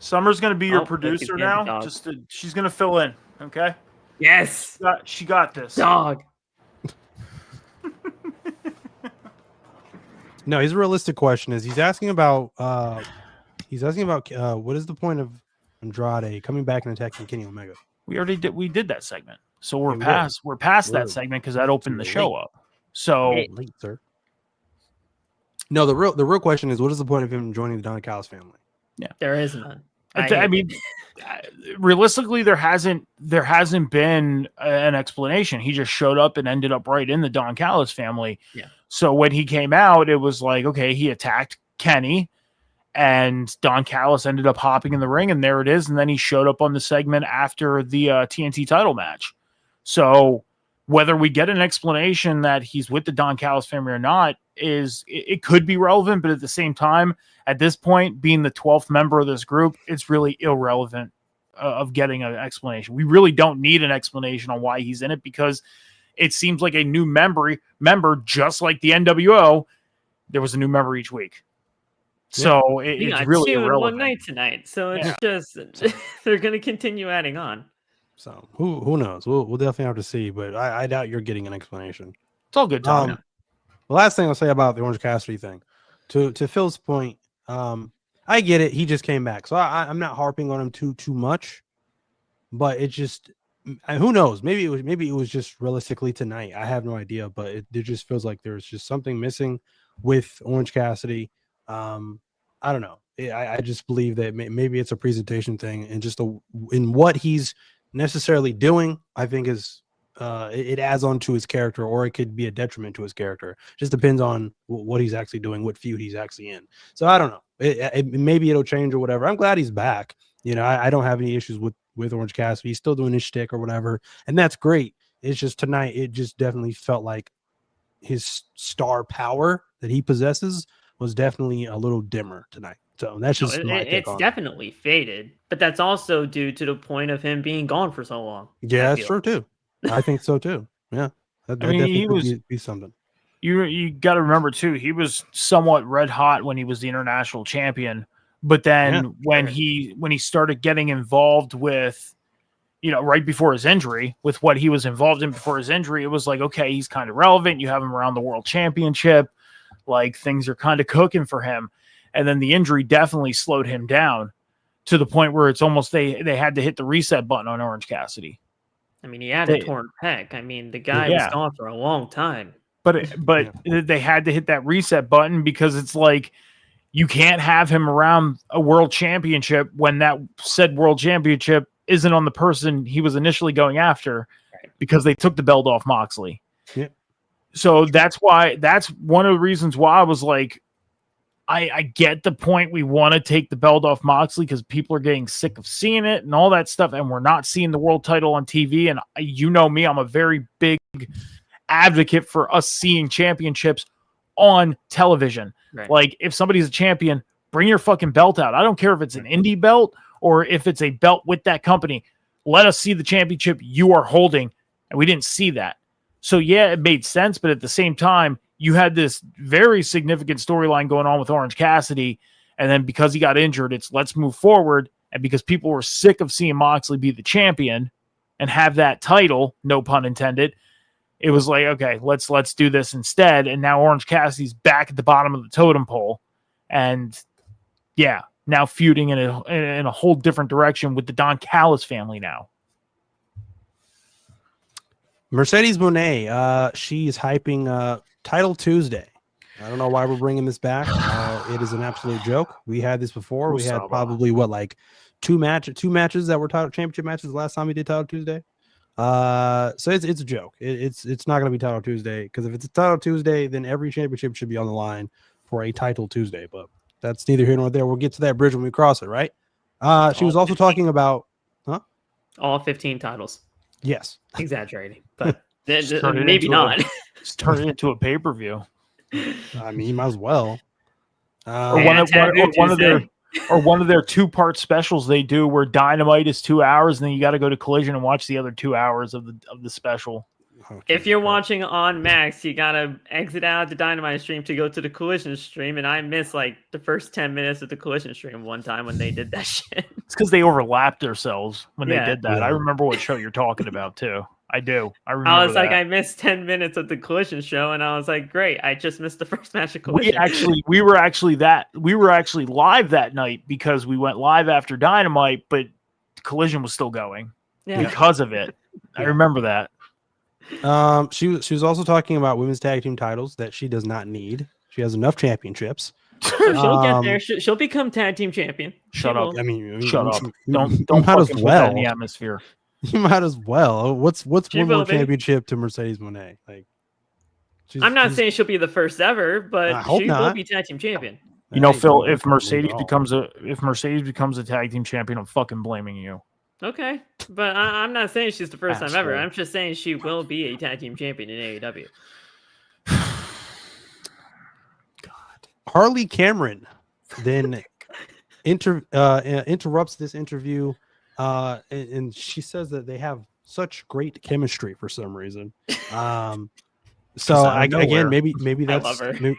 Summer's going to be your producer now. She's going to fill in. Okay. Yes. She got this. Dog. No, his realistic question is he's asking about what is the point of Andrade coming back and attacking Kenny Omega? We did that segment. So we're past that segment, because that opened the show up. So late, sir. No, the real question is, what is the point of him joining the Don Callis family? There is none. I mean, realistically, there hasn't been an explanation. He just showed up and ended up right in the Don Callis family. Yeah. So when he came out, it was like, okay, he attacked Kenny, and Don Callis ended up hopping in the ring, and there it is. And then he showed up on the segment after the TNT title match. So whether we get an explanation that he's with the Don Callis family or not it could be relevant, but at the same time, at this point, being the 12th member of this group, it's really irrelevant of getting an explanation. We really don't need an explanation on why he's in it, because it seems like a new member, just like the NWO, there was a new member each week. So it's really irrelevant. One night tonight, so it's just they're going to continue adding on. So who knows? We'll definitely have to see, but I doubt you're getting an explanation. It's all good, Tom. The last thing I'll say about the Orange Cassidy thing, to Phil's point, I get it. He just came back, so I'm not harping on him too much. But it just, who knows? Maybe it was just realistically tonight. I have no idea, but it just feels like there's just something missing with Orange Cassidy. I don't know. I just believe that maybe it's a presentation thing, and just in what he's necessarily doing, I think is it adds on to his character, or it could be a detriment to his character. Just depends on what he's actually doing, what feud he's actually in. So I don't know. Maybe it'll change or whatever. I'm glad he's back. You know, I don't have any issues with Orange Cassidy. He's still doing his shtick or whatever, and that's great. It's just tonight, it just definitely felt like his star power that he possesses was definitely a little dimmer tonight. So that's just it's definitely faded, but that's also due to the point of him being gone for so long. Yeah, that's true too. I think so too. Yeah, that definitely could be something. You got to remember too, he was somewhat red hot when he was the international champion, but then when he started getting involved with, you know, right before his injury, with what he was involved in before his injury, it was like, okay, he's kind of relevant. You have him around the world championship, like things are kind of cooking for him. And then the injury definitely slowed him down to the point where it's almost they had to hit the reset button on Orange Cassidy. I mean, he had a torn pec. I mean, the guy was gone for a long time. But they had to hit that reset button, because it's like you can't have him around a world championship when that said world championship isn't on the person he was initially going after, because they took the belt off Moxley. Yeah. So that's one of the reasons why I was like, I get the point. We want to take the belt off Moxley because people are getting sick of seeing it and all that stuff. And we're not seeing the world title on TV. And you know me, I'm a very big advocate for us seeing championships on television. Right. Like, if somebody's a champion, bring your fucking belt out. I don't care if it's an indie belt or if it's a belt with that company. Let us see the championship you are holding. And we didn't see that. So yeah, it made sense. But at the same time, you had this very significant storyline going on with Orange Cassidy. And then because he got injured, it's let's move forward. And because people were sick of seeing Moxley be the champion and have that title, no pun intended, it was like, okay, let's do this instead. And now Orange Cassidy's back at the bottom of the totem pole. And yeah, now feuding in a whole different direction with the Don Callis family now. Mercedes Moné, she's hyping Title Tuesday. I don't know why we're bringing this back. It is an absolute joke. We had this before. We had probably two matches that were title championship matches the last time we did Title Tuesday. So it's a joke. It's not going to be Title Tuesday, because if it's a Title Tuesday, then every championship should be on the line for a Title Tuesday. But that's neither here nor there. We'll get to that bridge when we cross it, right? She was also talking about all 15 titles. Yes, exaggerating, but maybe not. Just turn it into a pay-per-view. I mean, you might as well. Or one of their two-part specials they do, where Dynamite is 2 hours, and then you got to go to Collision and watch the other 2 hours of the special. If you're watching on Max, you gotta exit out the Dynamite stream to go to the Collision stream, and I missed like the first 10 minutes of the Collision stream one time when they did that shit. It's because they overlapped themselves when they did that. Yeah. I remember what show you're talking about too. I do. I remember. I was like, I missed 10 minutes of the Collision show, and I was like, great, I just missed the first match of Collision. We were actually live that night, because we went live after Dynamite, but Collision was still going because of it. I remember that. She was also talking about women's tag team titles that she does not need. She has enough championships. She'll get there. She'll become tag team champion. Shut up. I mean, Shut up. you Don't might as fucking put that in the well. atmosphere. You might as well. What's She one more will be. championship to Mercedes Moné? Like, I'm not saying she'll be the first ever, I but hope she will not. be tag team champion. You know, Hey, Phil, no, if no, Mercedes no. becomes a tag team champion, I'm fucking blaming you. Okay, but I'm not saying she's the first time ever. Asshole. I'm just saying she will be a tag team champion in AEW. Harley Cameron then interrupts this interview, and she says that they have such great chemistry for some reason. So out of again, nowhere. maybe I love that's her.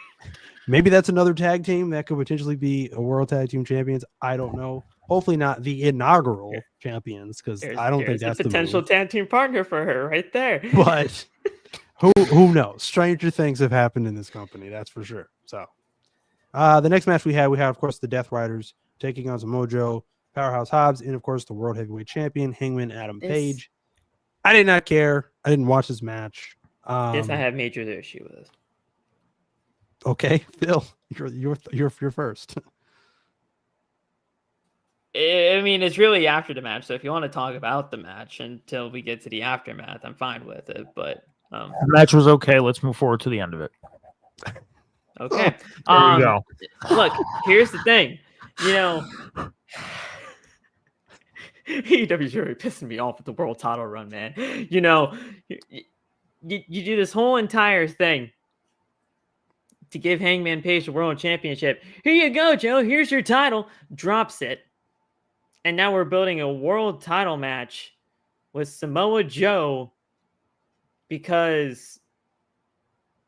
maybe that's another tag team that could potentially be a world tag team champions. I don't know. Hopefully not the inaugural champions, because I don't think that's a potential the move. tag team partner for her right there. But who knows? Stranger things have happened in this company, that's for sure. So the next match we have, of course, the Death Riders taking on Samoa Joe, Powerhouse Hobbs, and of course the World Heavyweight Champion Hangman Adam Page. I did not care. I didn't watch this match. This I have major issue with. Okay, Phil, you're first. I mean, it's really after the match, so if you want to talk about the match until we get to the aftermath, I'm fine with it. But The match was okay. Let's move forward to the end of it. okay, There you go. Look, here's the thing. You know, AEW's really pissing me off with the world title run, man. You know, you do this whole entire thing to give Hangman Page the world championship. Here you go, Joe. Here's your title. Drops it. And now we're building a world title match with Samoa Joe because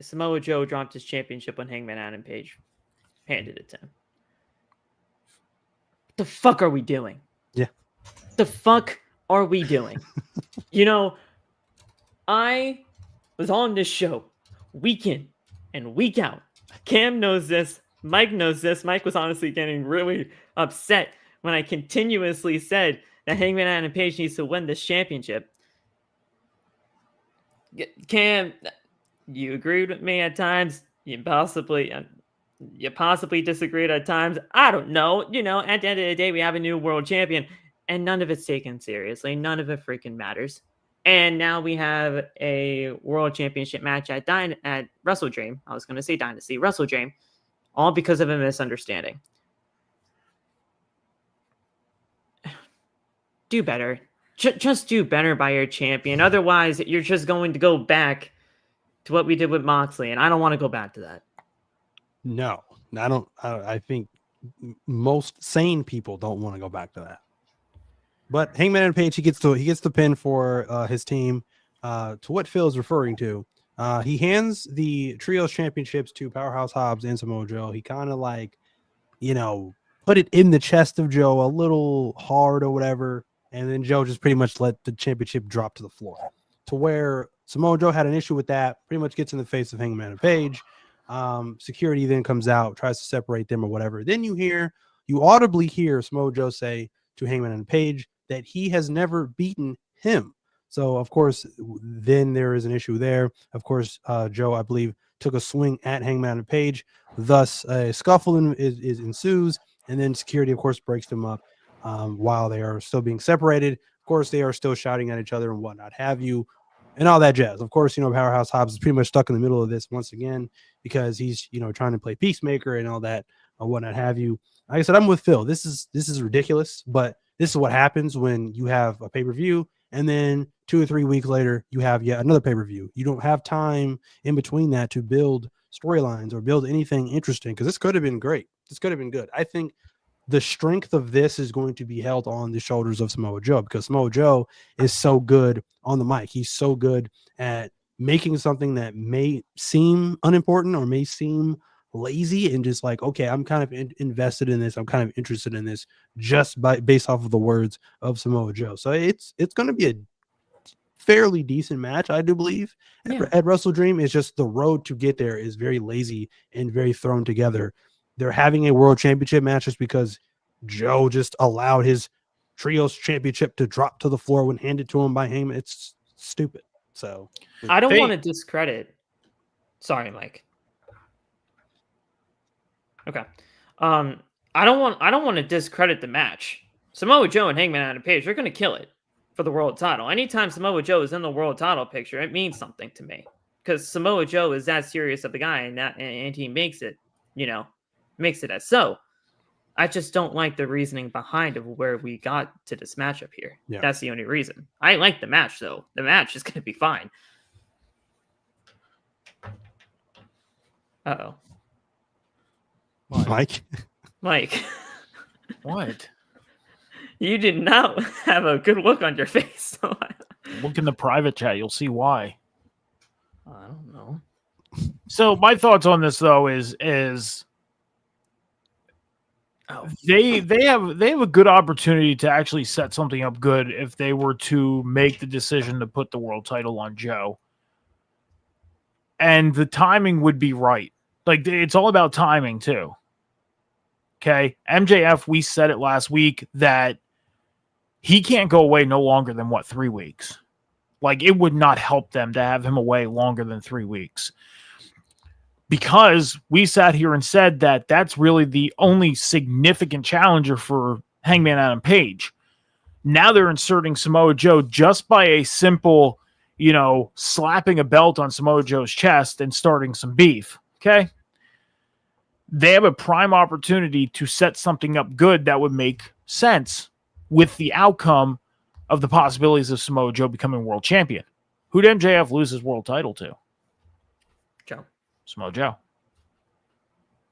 Samoa Joe dropped his championship when Hangman Adam Page handed it to him. What the fuck are we doing? Yeah. What the fuck are we doing? You know, I was on this show week in and week out. Cam knows this. Mike knows this. Mike was honestly getting really upset when I continuously said that Hangman Adam Page needs to win this championship. Cam, you agreed with me at times. You possibly disagreed at times. I don't know. You know, at the end of the day, we have a new world champion, and none of it's taken seriously. None of it freaking matters. And now we have a world championship match at Wrestle Dream. I was going to say Dynasty, Wrestle Dream, all because of a misunderstanding. Do better. Just do better by your champion. Otherwise, you're just going to go back to what we did with Moxley, and I don't want to go back to that. No, I don't. I think most sane people don't want to go back to that. But Hangman and Page, he gets the pin for his team. To what Phil is referring to, he hands the Trios championships to Powerhouse Hobbs and Samoa Joe. He kind of like, put it in the chest of Joe a little hard or whatever, and then Joe just pretty much let the championship drop to the floor. To where Samoa Joe had an issue with that, pretty much gets in the face of Hangman and Page. Security then comes out, tries to separate them or whatever. Then you audibly hear Samoa Joe say to Hangman and Page that he has never beaten him. So, of course, then there is an issue there. Of course, Joe, I believe, took a swing at Hangman and Page. Thus, a scuffle ensues, and then security, of course, breaks them up while they are still being separated. Of course, they are still shouting at each other and whatnot have you, and all that jazz. Of course, Powerhouse Hobbs is pretty much stuck in the middle of this once again because he's, trying to play peacemaker and all that or whatnot have you. Like I said, I'm with Phil. This is ridiculous, but this is what happens when you have a pay-per-view and then 2 or 3 weeks later you have yet another pay-per-view. You don't have time in between that to build storylines or build anything interesting, because this could have been great. This could have been good. I think the strength of this is going to be held on the shoulders of Samoa Joe, because Samoa Joe is so good on the mic. He's so good at making something that may seem unimportant or may seem lazy and just like, okay, I'm kind of invested in this. I'm kind of interested in this just based off of the words of Samoa Joe. So it's going to be a fairly decent match, I do believe. Yeah. At Wrestle Dream, it's just the road to get there is very lazy and very thrown together. They're having a world championship match just because Joe just allowed his Trios championship to drop to the floor when handed to him by Heyman. It's stupid. So I don't want to discredit. Sorry, Mike. Okay. I don't want to discredit the match. Samoa Joe and Hangman Adam Page, they're going to kill it for the world title. Anytime Samoa Joe is in the world title picture, it means something to me because Samoa Joe is that serious of a guy, and he makes it, makes it as so. I just don't like the reasoning behind of where we got to this matchup here. Yeah. That's the only reason. I like the match though. The match is going to be fine. Uh-oh. Mike. What? You did not have a good look on your face. Look in the private chat. You'll see why. I don't know. So my thoughts on this though is they have a good opportunity to actually set something up good if they were to make the decision to put the world title on Joe. And the timing would be right. Like, it's all about timing too. Okay. MJF, we said it last week that he can't go away no longer than 3 weeks. Like, it would not help them to have him away longer than 3 weeks. Because we sat here and said that that's really the only significant challenger for Hangman Adam Page. Now they're inserting Samoa Joe just by a simple, slapping a belt on Samoa Joe's chest and starting some beef. Okay. They have a prime opportunity to set something up good that would make sense with the outcome of the possibilities of Samoa Joe becoming world champion. Who'd MJF lose his world title to? Joe. Samoa Joe.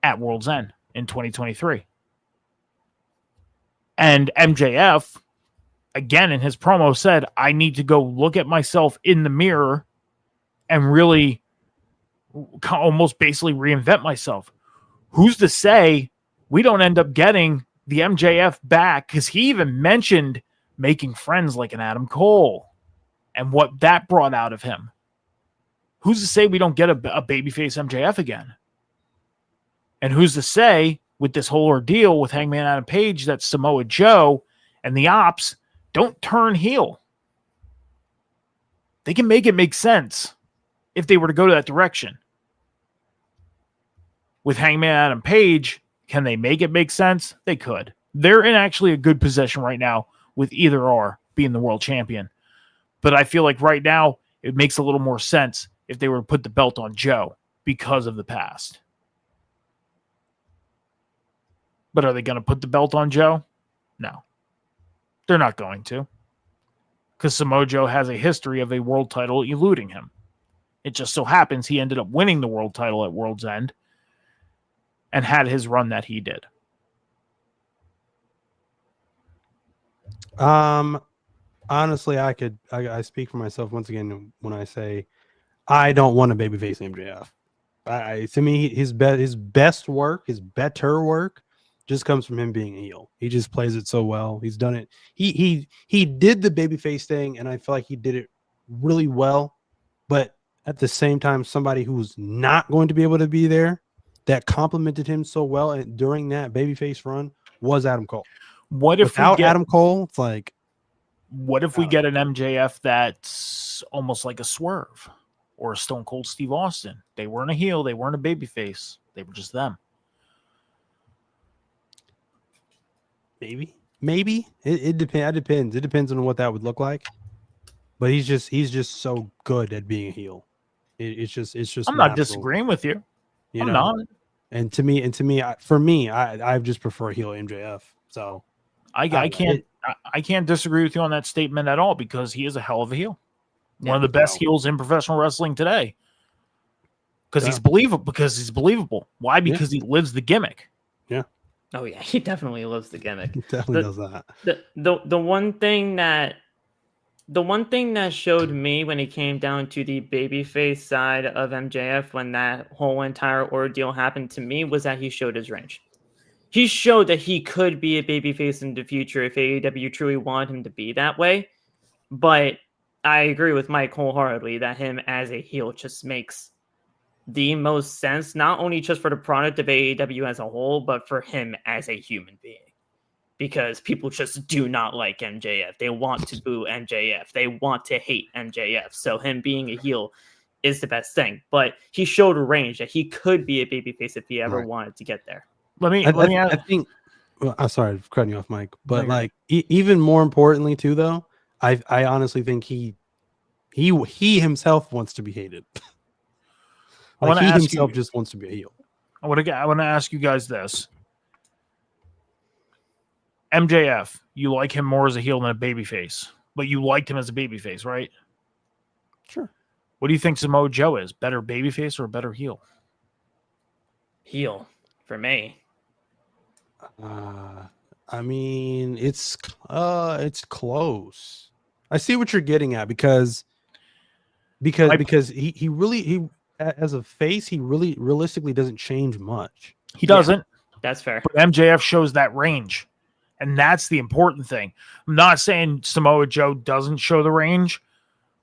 At World's End in 2023. And MJF, again, in his promo said, I need to go look at myself in the mirror and really almost basically reinvent myself. Who's to say we don't end up getting the MJF back? Because he even mentioned making friends like an Adam Cole and what that brought out of him. Who's to say we don't get a babyface MJF again? And who's to say with this whole ordeal with Hangman Adam Page that Samoa Joe and the Ops don't turn heel? They can make it make sense if they were to go to that direction. With Hangman Adam Page, can they make it make sense? They could. They're in actually a good position right now with either or being the world champion. But I feel like right now it makes a little more sense if they were to put the belt on Joe because of the past. But are they going to put the belt on Joe? No. They're not going to. Because Samoa Joe has a history of a world title eluding him. It just so happens he ended up winning the world title at World's End and had his run that he did. Honestly, I speak for myself once again when I say I don't want a babyface MJF. To me, his best work, his better work, just comes from him being a heel. He just plays it so well. He's done it. He did the babyface thing, and I feel like he did it really well. But at the same time, somebody who's not going to be able to be there that complimented him so well and during that babyface run was Adam Cole. What if without Adam Cole? It's like, what if we get an MJF that's almost like a Swerve or a Stone Cold Steve Austin? They weren't a heel. They weren't a babyface. They were just them. Maybe it depends. It depends on what that would look like. But he's just so good at being a heel. It's just. I'm not disagreeing with you. I'm not. And to me, for me, I just prefer heel MJF. So I can't disagree with you on that statement at all because he is a hell of a heel. One of the best heels in professional wrestling today. Because he's believable. Why? Because he lives the gimmick. Yeah. Oh yeah, he definitely lives the gimmick. He definitely does that. The one thing that showed me when it came down to the babyface side of MJF when that whole entire ordeal happened to me was that he showed his range. He showed that he could be a babyface in the future if AEW truly wanted him to be that way. But I agree with Mike wholeheartedly that him as a heel just makes the most sense, not only just for the product of AEW as a whole, but for him as a human being. Because people just do not like MJF. They want to boo MJF. They want to hate MJF. So him being a heel is the best thing. But he showed a range that he could be a babyface if he ever wanted to get there. let me I ask. think. Well, I'm sorry for cutting you off, Mike. But No, you're like, even more importantly, too, though, I honestly think he himself wants to be hated. I Like want to he ask himself you. just wants to be a heel. I want to ask you guys this. MJF, you like him more as a heel than a babyface, but you liked him as a babyface, right? Sure. What do you think Samoa Joe is? Better babyface or better heel? Heel for me. I mean, it's close. I see what you're getting at because he really as a face, he really realistically doesn't change much. He doesn't. That's fair. But MJF shows that range. And that's the important thing. I'm not saying Samoa Joe doesn't show the range,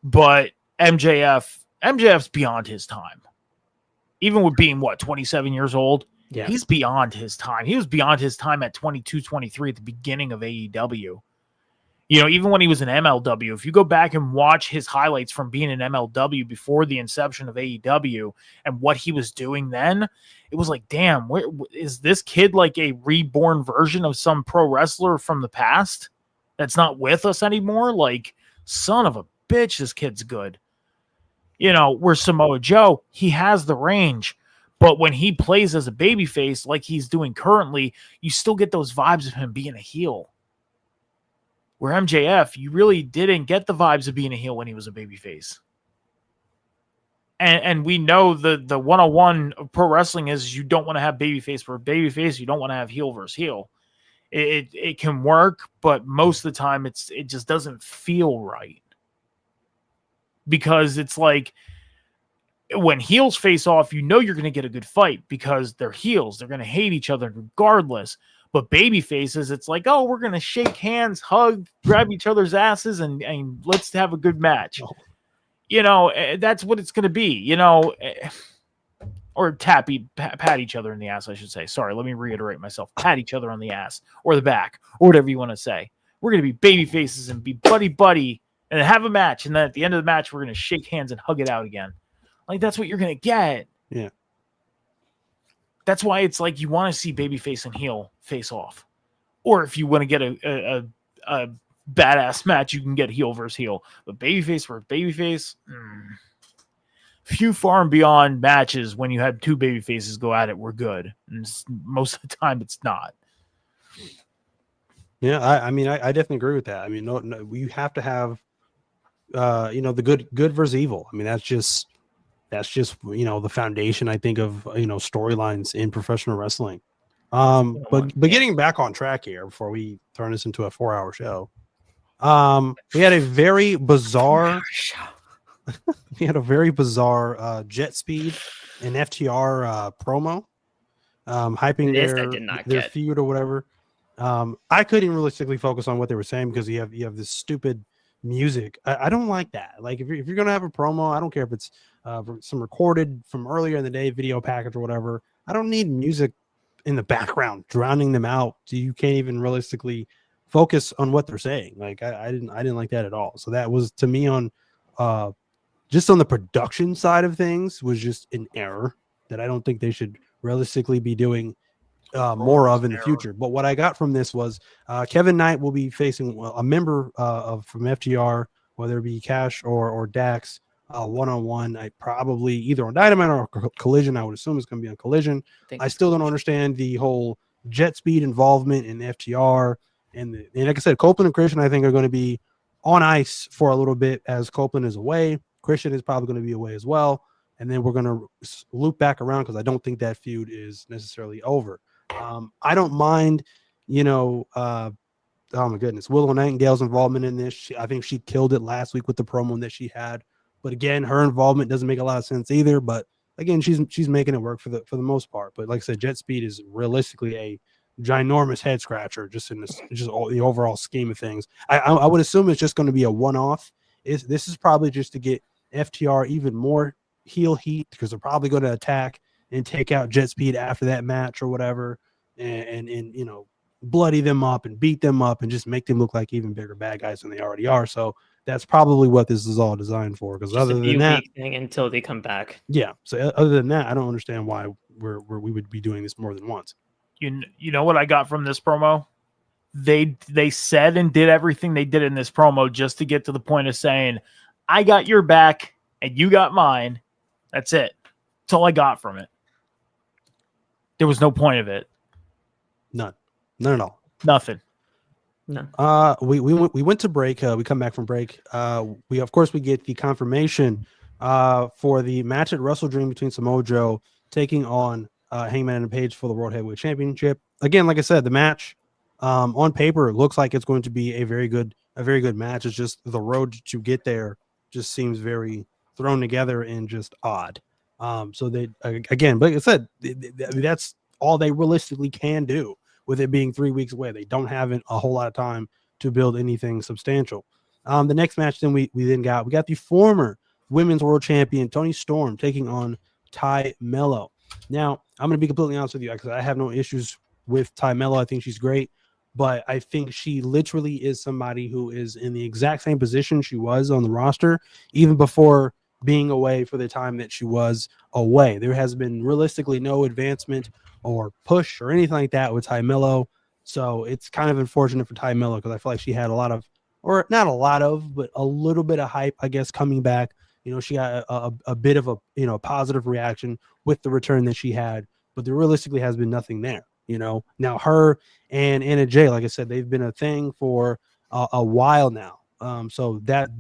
but MJF's beyond his time. Even with being, 27 years old? Yeah. He's beyond his time. He was beyond his time at 22, 23 at the beginning of AEW. You know, even when he was in MLW, if you go back and watch his highlights from being in MLW before the inception of AEW and what he was doing then, it was like, damn, is this kid like a reborn version of some pro wrestler from the past that's not with us anymore? Like, son of a bitch, this kid's good. You know, where Samoa Joe, he has the range. But when he plays as a babyface like he's doing currently, you still get those vibes of him being a heel. Where MJF, you really didn't get the vibes of being a heel when he was a babyface. And we know the 101 of pro wrestling is you don't want to have babyface for babyface. You don't want to have heel versus heel. It can work, but most of the time it just doesn't feel right. Because it's like when heels face off, you know you're going to get a good fight because they're heels. They're going to hate each other regardless. But baby faces, it's like, oh, we're going to shake hands, hug, grab each other's asses, and let's have a good match. Oh. You know, that's what it's going to be, you know, or pat each other in the ass, I should say. Sorry, let me reiterate myself. Pat each other on the ass or the back or whatever you want to say. We're going to be baby faces and be buddy and have a match. And then at the end of the match, we're going to shake hands and hug it out again. Like, that's what you're going to get. Yeah. That's why it's like you want to see babyface and heel face off. Or if you want to get a badass match, you can get heel versus heel. But babyface versus babyface, few far and beyond matches when you had two babyfaces go at it were good. And most of the time, it's not. Yeah, I mean, I definitely agree with that. I mean, no, you have to have, the good versus evil. I mean, that's just the foundation, I think, of storylines in professional wrestling. But getting back on track here before we turn this into a 4-hour show, we had a very bizarre Jet Speed and FTR promo, hyping their feud or whatever. I couldn't realistically focus on what they were saying because you have this stupid music. I don't like that. Like if you're gonna have a promo, I don't care if it's some recorded from earlier in the day video package or whatever. I don't need music in the background drowning them out. So you can't even realistically focus on what they're saying. Like I didn't like that at all. So that was, to me, on just on the production side of things, was just an error that I don't think they should realistically be doing more of in the future. But what I got from this was Kevin Knight will be facing a member from FTR, whether it be Cash or Dax, one-on-one. I probably either on Dynamite or Collision. I would assume it's going to be on Collision. I still don't understand the whole Jet Speed involvement in FTR. And like I said, Copeland and Christian, I think, are going to be on ice for a little bit as Copeland is away. Christian is probably going to be away as well. And then we're going to loop back around because I don't think that feud is necessarily over. I don't mind, oh my goodness, Willow Nightingale's involvement in this. I think she killed it last week with the promo that she had. But again, her involvement doesn't make a lot of sense either. But again, she's making it work for the most part. But like I said, Jet Speed is realistically a ginormous head scratcher just in this, just all the overall scheme of things. I would assume it's just going to be a one-off. This is probably just to get FTR even more heel heat because they're probably going to attack and take out Jet Speed after that match or whatever, and bloody them up and beat them up and just make them look like even bigger bad guys than they already are. So that's probably what this is all designed for. Because other than that, thing until they come back. Yeah. So other than that, I don't understand why we would be doing this more than once. You know what I got from this promo? They said and did everything they did in this promo just to get to the point of saying, I got your back and you got mine. That's it. That's all I got from it. There was no point of it. None at all. Nothing. No. We went to break. We come back from break. We get the confirmation for the match at Wrestle Dream between Samoa Joe taking on Hangman and Page for the World Heavyweight Championship. Again, like I said, the match on paper looks like it's going to be a very good match. It's just the road to get there just seems very thrown together and just odd. So they again, but like I said, that's all they realistically can do. With it being 3 weeks away, they don't have a whole lot of time to build anything substantial. The next match then we got the former women's world champion Toni Storm taking on Ty Mello. Now I'm going to be completely honest with you because I have no issues with Ty Mello. I think she's great, but I think she literally is somebody who is in the exact same position she was on the roster even before being away for the time that she was away. There has been realistically no advancement or push or anything like that with Ty Mello. So it's kind of unfortunate for Ty Mello because I feel like she had a lot of, or not a lot of, but a little bit of hype, I guess, coming back. You know, she got a bit of a positive reaction with the return that she had, but there realistically has been nothing there. You know, now her and Anna Jay, like I said, they've been a thing for a while now. So that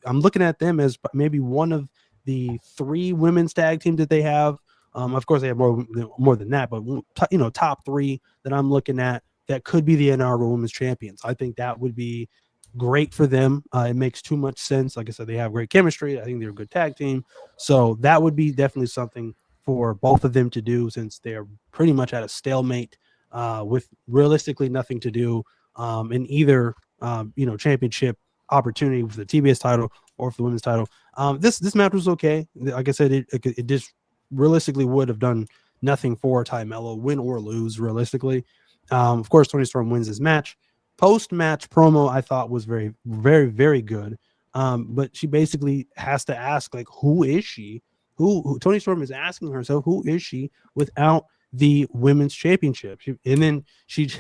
I'm looking at them as maybe one of the 3 women's tag teams that they have. Of course, they have more than that, but top 3 that I'm looking at that could be the inaugural women's champions. I think that would be great for them. It makes too much sense. Like I said, they have great chemistry. I think they're a good tag team. So that would be definitely something for both of them to do since they're pretty much at a stalemate with realistically nothing to do in either championship opportunity for the TBS title or for the women's title. This match was okay. Like I said, it just realistically would have done nothing for Ty Mello, win or lose realistically. Of course, Toni Storm wins this match. Post-match promo I thought was very, very, very good. But she basically has to ask, like, who is she? Who Toni Storm is asking herself, who is she without the women's championship? And then she,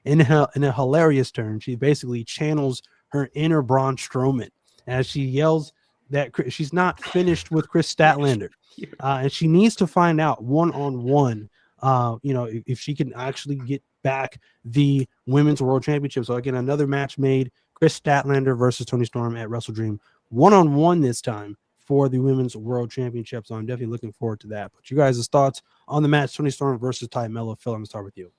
in a hilarious turn, she basically channels her inner Braun Strowman as she yells that she's not finished with Chris Statlander. And she needs to find out one-on-one, if she can actually get back the women's world championship. So again, another match made, Chris Statlander versus Toni Storm at Wrestle Dream, one-on-one this time for the women's world championship. So I'm definitely looking forward to that. But you guys' thoughts on the match, Toni Storm versus Ty Mello? Phil, I'm gonna start with you.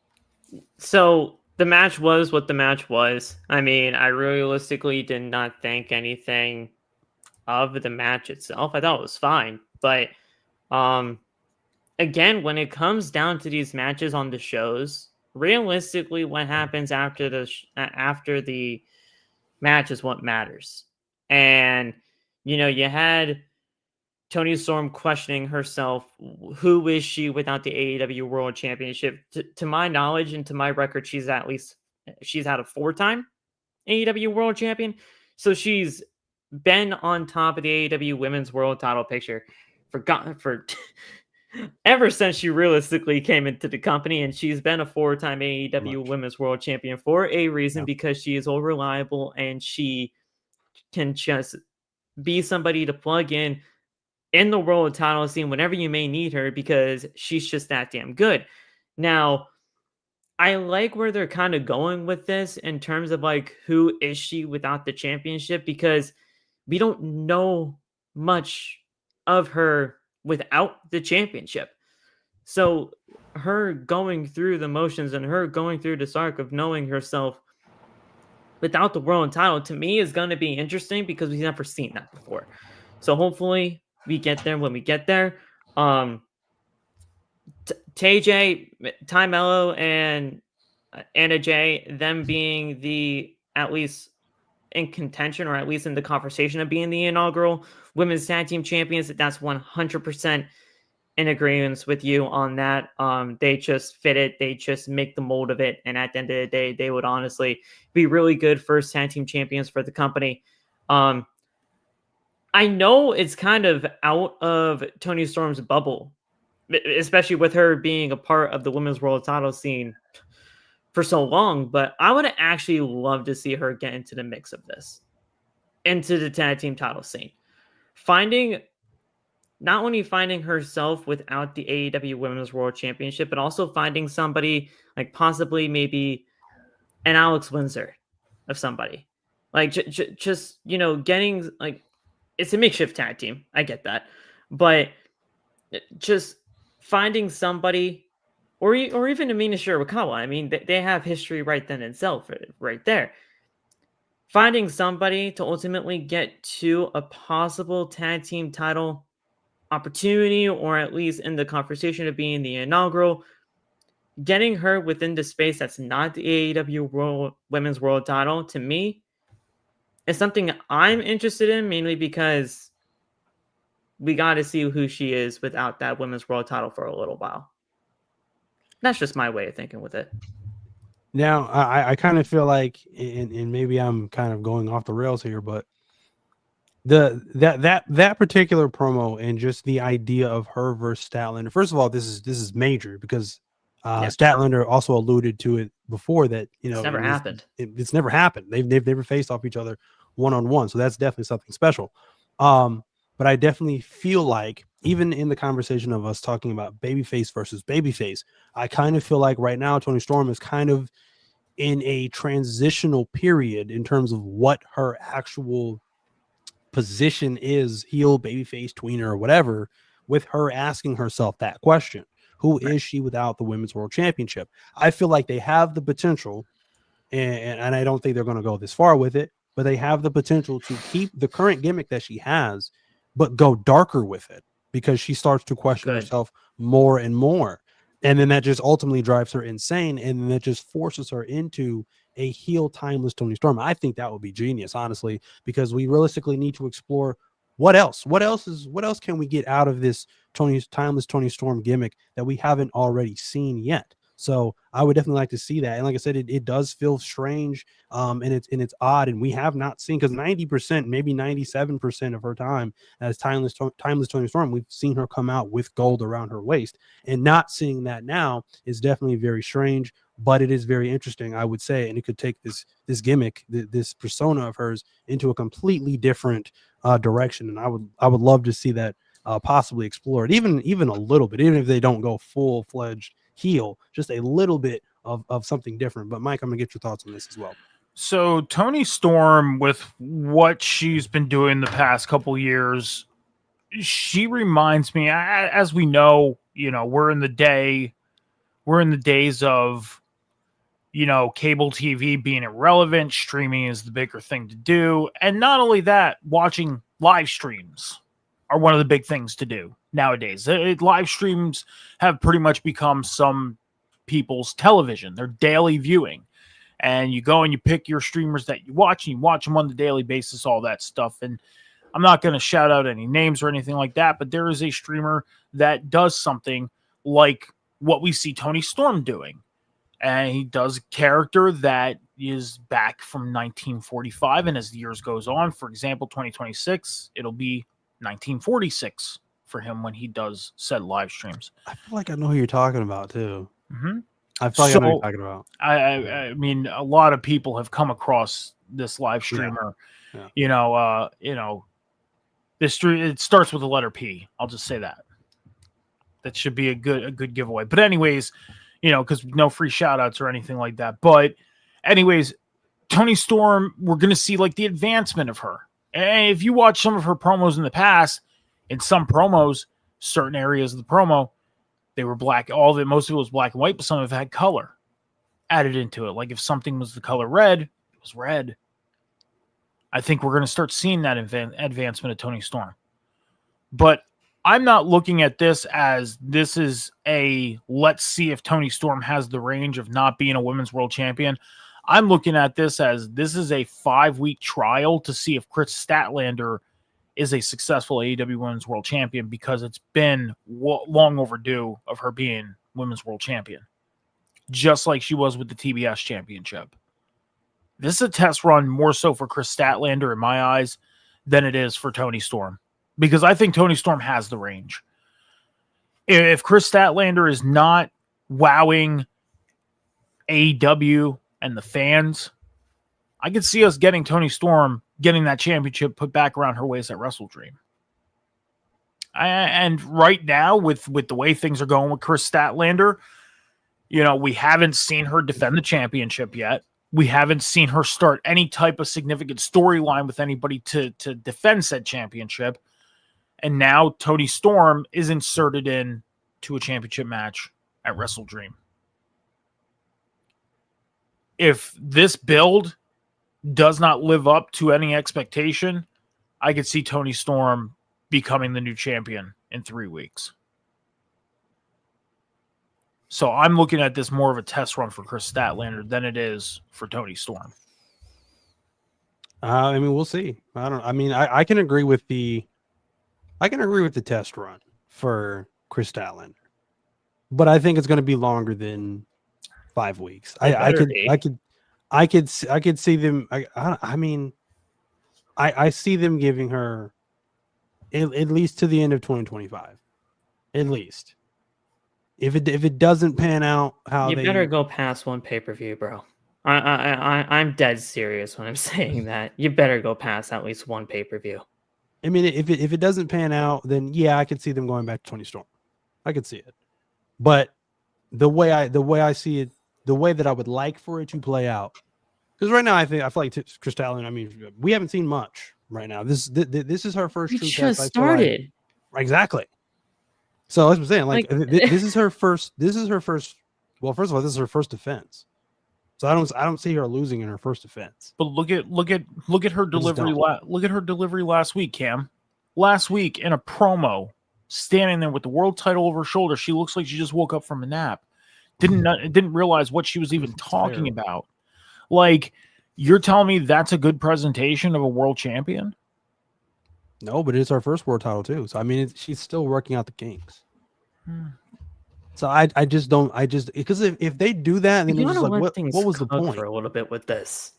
So the match was what the match was. I mean, I realistically did not think anything of the match itself. I thought it was fine, but again, when it comes down to these matches on the shows, realistically, what happens after the match is what matters. And you had Toni Storm questioning herself, who is she without the AEW World Championship? To my knowledge and to my record, she's had a 4-time AEW World Champion. So she's been on top of the AEW Women's World Title picture for ever since she realistically came into the company, and she's been a 4-time AEW Women's World Champion for a reason, because she is all reliable and she can just be somebody to plug in the world title scene whenever you may need her, because she's just that damn good. Now, I like where they're kind of going with this in terms of like, who is she without the championship, because we don't know much of her without the championship. So her going through the motions and her going through this arc of knowing herself without the world title, to me, is going to be interesting because we've never seen that before. So hopefully we get there when we get there. TJ, Ty Mello, and Anna Jay, them being the, at least in contention, or at least in the conversation of being the inaugural women's tag team champions, that's 100% in agreement with you on that. They just fit it. They just make the mold of it. And at the end of the day, they would honestly be really good first tag team champions for the company. I know it's kind of out of Toni Storm's bubble especially with her being a part of the women's world title scene for so long. But I would actually love to see her get into the mix of this, into the tag team title scene. Not only finding herself without the AEW Women's World Championship, but also finding somebody like possibly maybe an Alex Windsor of somebody. Like just, getting like, it's a makeshift tag team. I get that. But just finding somebody, or even Amina Shirakawa. I mean, they have history right then itself, right there. Finding somebody to ultimately get to a possible tag team title opportunity, or at least in the conversation of being the inaugural, getting her within the space that's not the AEW Women's World title, to me, is something I'm interested in, mainly because we got to see who she is without that Women's World title for a little while. That's just my way of thinking with it. Now, I kind of feel like, and maybe I'm kind of going off the rails here, but that particular promo and just the idea of her versus Statlander. First of all, this is major because Statlander also alluded to it before that It's never happened. It's never happened. They've never faced off each other one-on-one, so that's definitely something special. But I definitely feel like, even in the conversation of us talking about babyface versus babyface, I kind of feel like right now Toni Storm is kind of in a transitional period in terms of what her actual position is, heel, babyface, tweener, or whatever, with her asking herself that question. Who is she without the Women's World Championship? I feel like they have the potential, and I don't think they're going to go this far with it, but they have the potential to keep the current gimmick that she has, but go darker with it, because she starts to question herself more and more. And then that just ultimately drives her insane, and then that just forces her into a heel timeless Toni Storm. I think that would be genius, honestly, because we realistically need to explore what else can we get out of this timeless Toni Storm gimmick that we haven't already seen yet. So I would definitely like to see that. And like I said, it does feel strange, and it's odd, and we have not seen, because 90%, maybe 97% of her time as timeless Toni Storm, we've seen her come out with gold around her waist, and not seeing that now is definitely very strange. But it is very interesting, I would say, and it could take this gimmick, this persona of hers, into a completely different direction. And I would love to see that possibly explored, even a little bit, even if they don't go full-fledged heel, just a little bit of something different. But Mike, I'm gonna get your thoughts on this as well. So Toni Storm, with what she's been doing the past couple years, she reminds me, as we know, we're in the days of cable TV being irrelevant. Streaming is the bigger thing to do. And not only that, watching live streams are one of the big things to do nowadays. Live streams have pretty much become some people's television, their daily viewing. And you go and you pick your streamers that you watch, and you watch them on the daily basis, all that stuff. And I'm not going to shout out any names or anything like that, but there is a streamer that does something like what we see Toni Storm doing. And he does a character that is back from 1945. And as the years goes on, for example, 2026, it'll be 1946 for him when he does said live streams. I feel like I know who you're talking about too. Mm-hmm. I feel like I know who you're talking about. I mean, a lot of people have come across this live streamer. Yeah. It starts with the letter P. I'll just say that. That should be a good giveaway. But anyways, because no free shout outs or anything like that. But anyways, Toni Storm, we're going to see like the advancement of her. And if you watch some of her promos in the past, in some promos, certain areas of the promo, they were black. Most of it was black and white, but some of it had color added into it. Like if something was the color red, it was red. I think we're going to start seeing that advancement of Toni Storm. But I'm not looking at this as this is let's see if Toni Storm has the range of not being a women's world champion. I'm looking at this as this is a 5-week trial to see if Chris Statlander is a successful AEW Women's World Champion, because it's been long overdue of her being Women's World Champion, just like she was with the TBS Championship. This is a test run more so for Chris Statlander in my eyes than it is for Toni Storm, because I think Toni Storm has the range. If Chris Statlander is not wowing AEW and the fans, I could see us getting Toni Storm getting that championship put back around her waist at Wrestle Dream. And right now, with the way things are going with Chris Statlander, we haven't seen her defend the championship yet. We haven't seen her start any type of significant storyline with anybody to defend said championship. And now Toni Storm is inserted in to a championship match at Wrestle Dream. If this build does not live up to any expectation, I could see Toni Storm becoming the new champion in 3 weeks. So I'm looking at this more of a test run for Chris Statlander than it is for Toni Storm. We'll see. I can agree with the test run for Chris Statlander, but I think it's going to be longer than 5 weeks. I could see them. I see them giving her at least to the end of 2025, at least. If it doesn't pan out how you better go past one pay-per-view, bro. I'm dead serious when I'm saying that. You better go past at least one pay-per-view. I mean, if it doesn't pan out, then yeah, I could see them going back to Toni Storm. I could see it. But the way I see it, the way that I would like for it to play out, because right now I feel like Chris Statlander, we haven't seen much right now. This is her first. We true just test, started. Exactly. So as I'm saying, this is her first. This is her first. Well, first of all, this is her first defense. So I don't see her losing in her first defense. But look at her delivery. Look at her delivery last week, Cam. Last week in a promo, standing there with the world title over her shoulder, she looks like she just woke up from a nap. Didn't realize what she was even talking about. Like, you're telling me that's a good presentation of a world champion? No, but it's our first world title too. So I mean, she's still working out the kinks. So I just because if they do that, then it's just like what was the point for a little bit with this?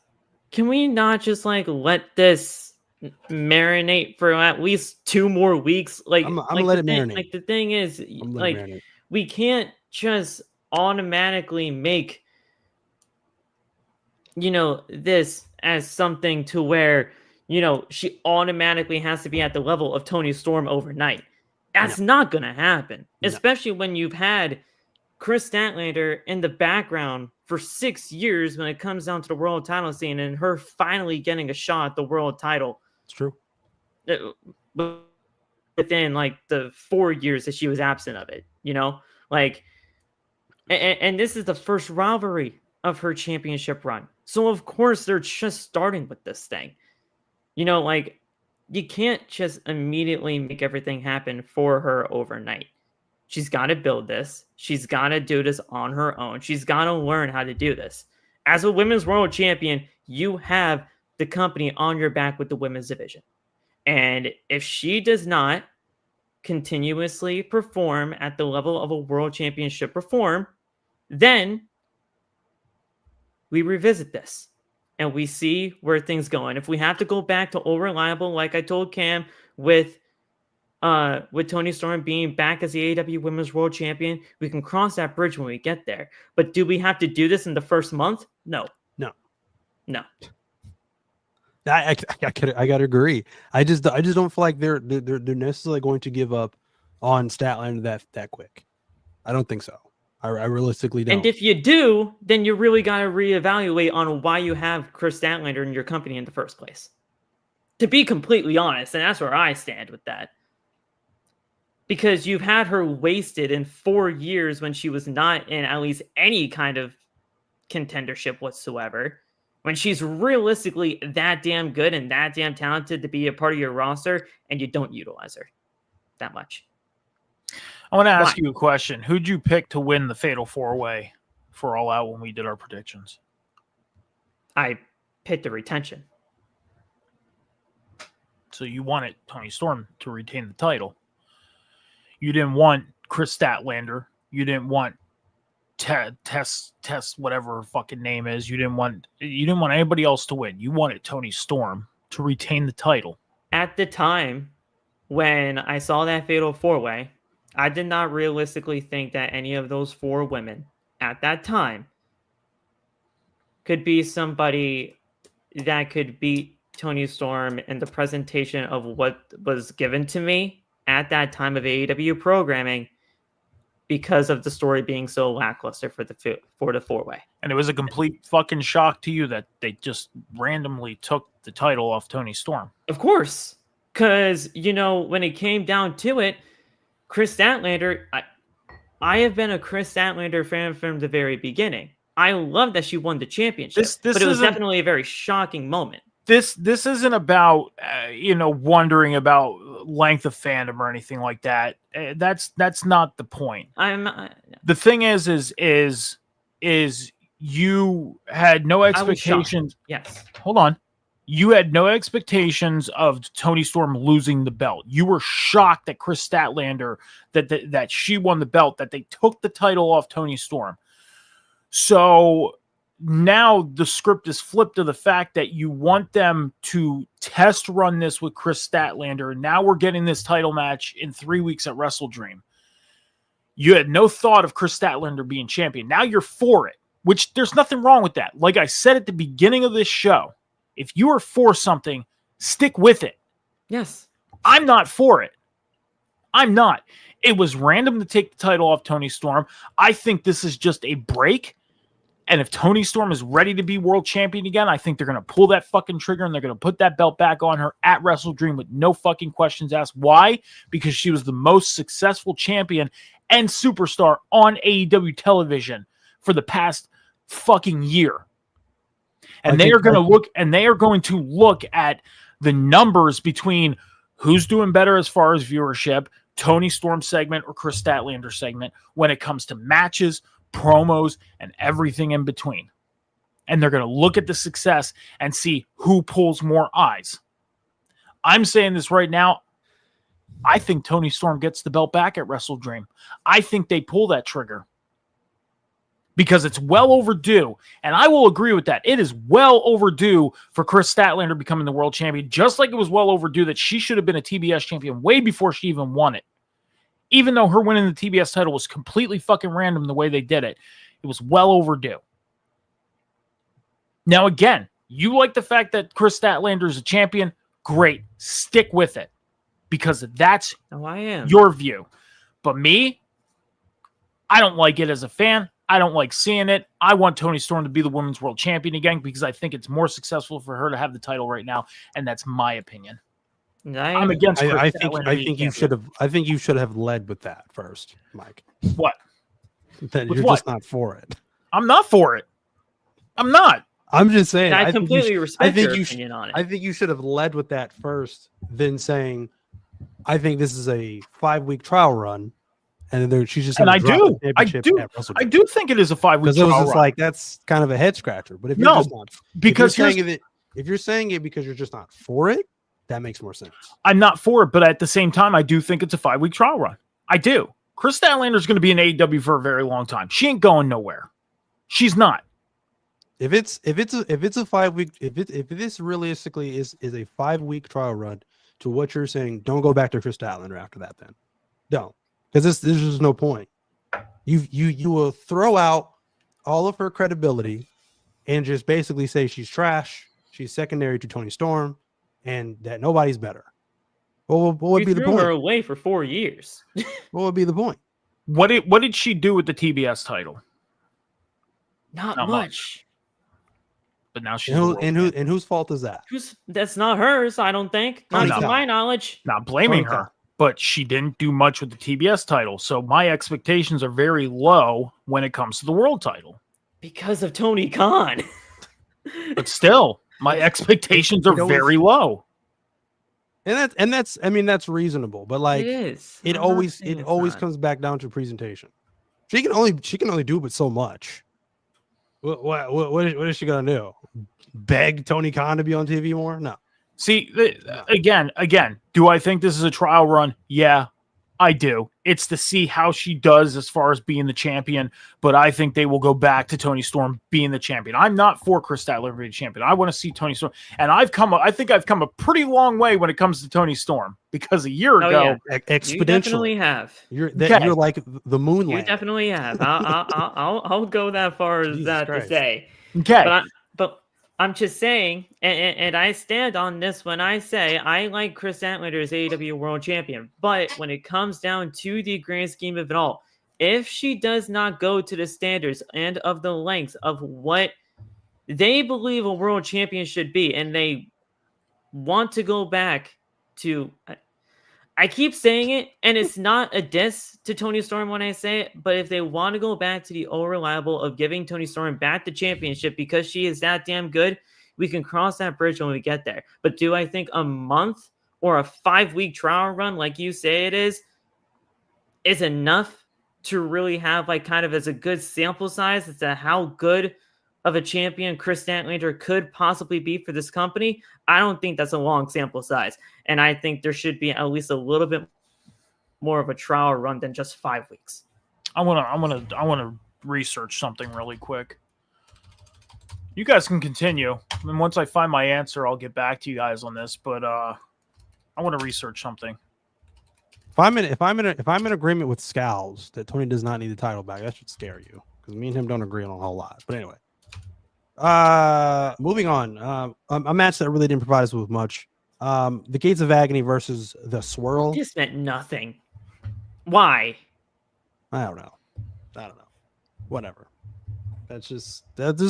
Can we not just let this marinate for at least 2 more weeks? I'm gonna let it marinate. Like the thing is, we can't just automatically make this as something to where she automatically has to be at the level of Toni Storm overnight. That's not going to happen, especially when you've had Chris Statlander in the background for 6 years when it comes down to the world title scene and her finally getting a shot at the world title. It's true. Within the 4 years that she was absent of it, and this is the first rivalry of her championship run. So of course they're just starting with this thing. You can't just immediately make everything happen for her overnight. She's got to build this. She's got to do this on her own. She's got to learn how to do this. As a women's world champion, you have the company on your back with the women's division. And if she does not continuously perform at the level of a world championship perform, then we revisit this. And we see where things go. And if we have to go back to Old Reliable, like I told Cam, with Toni Storm being back as the AEW Women's World Champion, we can cross that bridge when we get there. But do we have to do this in the first month? No. I gotta agree. I just don't feel like they're necessarily going to give up on Statlander that quick. I don't think so. I realistically don't. And if you do, then you really got to reevaluate on why you have Chris Statlander in your company in the first place. To be completely honest, and that's where I stand with that. Because you've had her wasted in 4 years when she was not in at least any kind of contendership whatsoever. When she's realistically that damn good and that damn talented to be a part of your roster, and you don't utilize her that much. I want to ask you a question. Who'd you pick to win the Fatal 4-Way for All Out when we did our predictions? I picked the retention. So you wanted Toni Storm to retain the title. You didn't want Chris Statlander. You didn't want Tess, whatever her fucking name is. You didn't want anybody else to win. You wanted Toni Storm to retain the title. At the time when I saw that Fatal 4-Way, I did not realistically think that any of those 4 women at that time could be somebody that could beat Tony Storm in the presentation of what was given to me at that time of AEW programming, because of the story being so lackluster for the 4-way. And it was a complete fucking shock to you that they just randomly took the title off Tony Storm. Of course, because, when it came down to it, Chris Statlander, I have been a Chris Statlander fan from the very beginning. I love that she won the championship, but it was definitely a very shocking moment. This isn't about wondering about length of fandom or anything like that. That's not the point. The thing is you had no expectations. Yes. Hold on. You had no expectations of Tony Storm losing the belt. You were shocked that Chris Statlander that she won the belt, that they took the title off Tony Storm. So now the script is flipped to the fact that you want them to test run this with Chris Statlander. And now we're getting this title match in 3 weeks at Wrestle Dream. You had no thought of Chris Statlander being champion. Now you're for it, which there's nothing wrong with that. Like I said at the beginning of this show, if you are for something, stick with it. Yes. I'm not for it. I'm not. It was random to take the title off Tony Storm. I think this is just a break. And if Tony Storm is ready to be world champion again, I think they're going to pull that fucking trigger and they're going to put that belt back on her at Wrestle Dream with no fucking questions asked. Why? Because she was the most successful champion and superstar on AEW television for the past fucking year. And they are going to look at the numbers between who's doing better as far as viewership, Tony Storm segment or Chris Statlander segment, when it comes to matches, promos, and everything in between. And they're going to look at the success and see who pulls more eyes. I'm saying this right now. I think Tony Storm gets the belt back at Wrestle Dream. I think they pull that trigger because it's well overdue. And I will agree with that. It is well overdue for Chris Statlander becoming the world champion, just like it was well overdue that she should have been a TBS champion way before she even won it. Even though her winning the TBS title was completely fucking random the way they did it, it was well overdue. Now, again, you like the fact that Chris Statlander is a champion? Great. Stick with it. Because that's your view. But me, I don't like it as a fan. I don't like seeing it. I want Tony Storm to be the women's world champion again because I think it's more successful for her to have the title right now, and that's my opinion. I'm against Chris I think you should have. I think you should have led with that first, Mike. What? That you're just not for it. I'm not for it. I'm not. I'm just saying. I completely respect your opinion on it. I think you should have led with that first, then saying, "I think this is a 5-week trial run." And then she's just. And I do think it is a 5-week trial run. Because it was just like that's kind of a head scratcher. But if you're just not, if you're saying it because you're just not for it, that makes more sense. I'm not for it, but at the same time, I do think it's a 5-week trial run. I do. Chris Statlander is going to be in AEW for a very long time. She ain't going nowhere. She's not. If it's a 5-week, if this realistically is a 5-week trial run to what you're saying, don't go back to Chris Statlander after that. Then don't. Because there's just no point. You will throw out all of her credibility and just basically say she's trash, she's secondary to Tony Storm, and that nobody's better. What would be the point? Threw her away for 4 years. What would be the point? What did she do with the TBS title? Not much. But now she's and whose fault is that? That's not hers, I don't think. Not to my knowledge. Not blaming her. But she didn't do much with the TBS title. So my expectations are very low when it comes to the world title. Because of Tony Khan. But still, my expectations are very low. And that's I mean, that's reasonable. But like it always comes back down to presentation. She can only do but so much. What is she gonna do? Beg Tony Khan to be on TV more? No. See, again, do I think this is a trial run? Yeah, I do. It's to see how she does as far as being the champion, but I think they will go back to Toni Storm being the champion. I'm not for Kris Statlander being champion. I want to see Toni Storm, and I think I've come a pretty long way when it comes to Toni Storm, because a year ago, exponentially, you definitely have. You're Okay. you're like the moon You landing. definitely have. I'll go that far as Jesus that Christ. to say. okay, But I'm just saying, and I stand on this when I say I like Kris Statlander as AEW World Champion. But when it comes down to the grand scheme of it all, if she does not go to the standards and of the lengths of what they believe a world champion should be, and they want to go back to, I keep saying it, and it's not a diss to Toni Storm when I say it, but if they want to go back to the old reliable of giving Toni Storm back the championship because she is that damn good, we can cross that bridge when we get there. But do I think a month or a 5-week trial run, like you say it is enough to really have like kind of as a good sample size as to how good of a champion Kris Statlander could possibly be for this company? I don't think that's a long sample size. And I think there should be at least a little bit more of a trial run than just 5 weeks. I want to research something really quick. You guys can continue, and once I find my answer, I'll get back to you guys on this. But I want to research something. If I'm in agreement with Scowls that Tony does not need the title back, that should scare you, because me and him don't agree on a whole lot. But anyway, moving on. A match that really didn't provide us with much. The Gates of Agony versus the Swirl. This meant nothing. Why? I don't know. Whatever. This is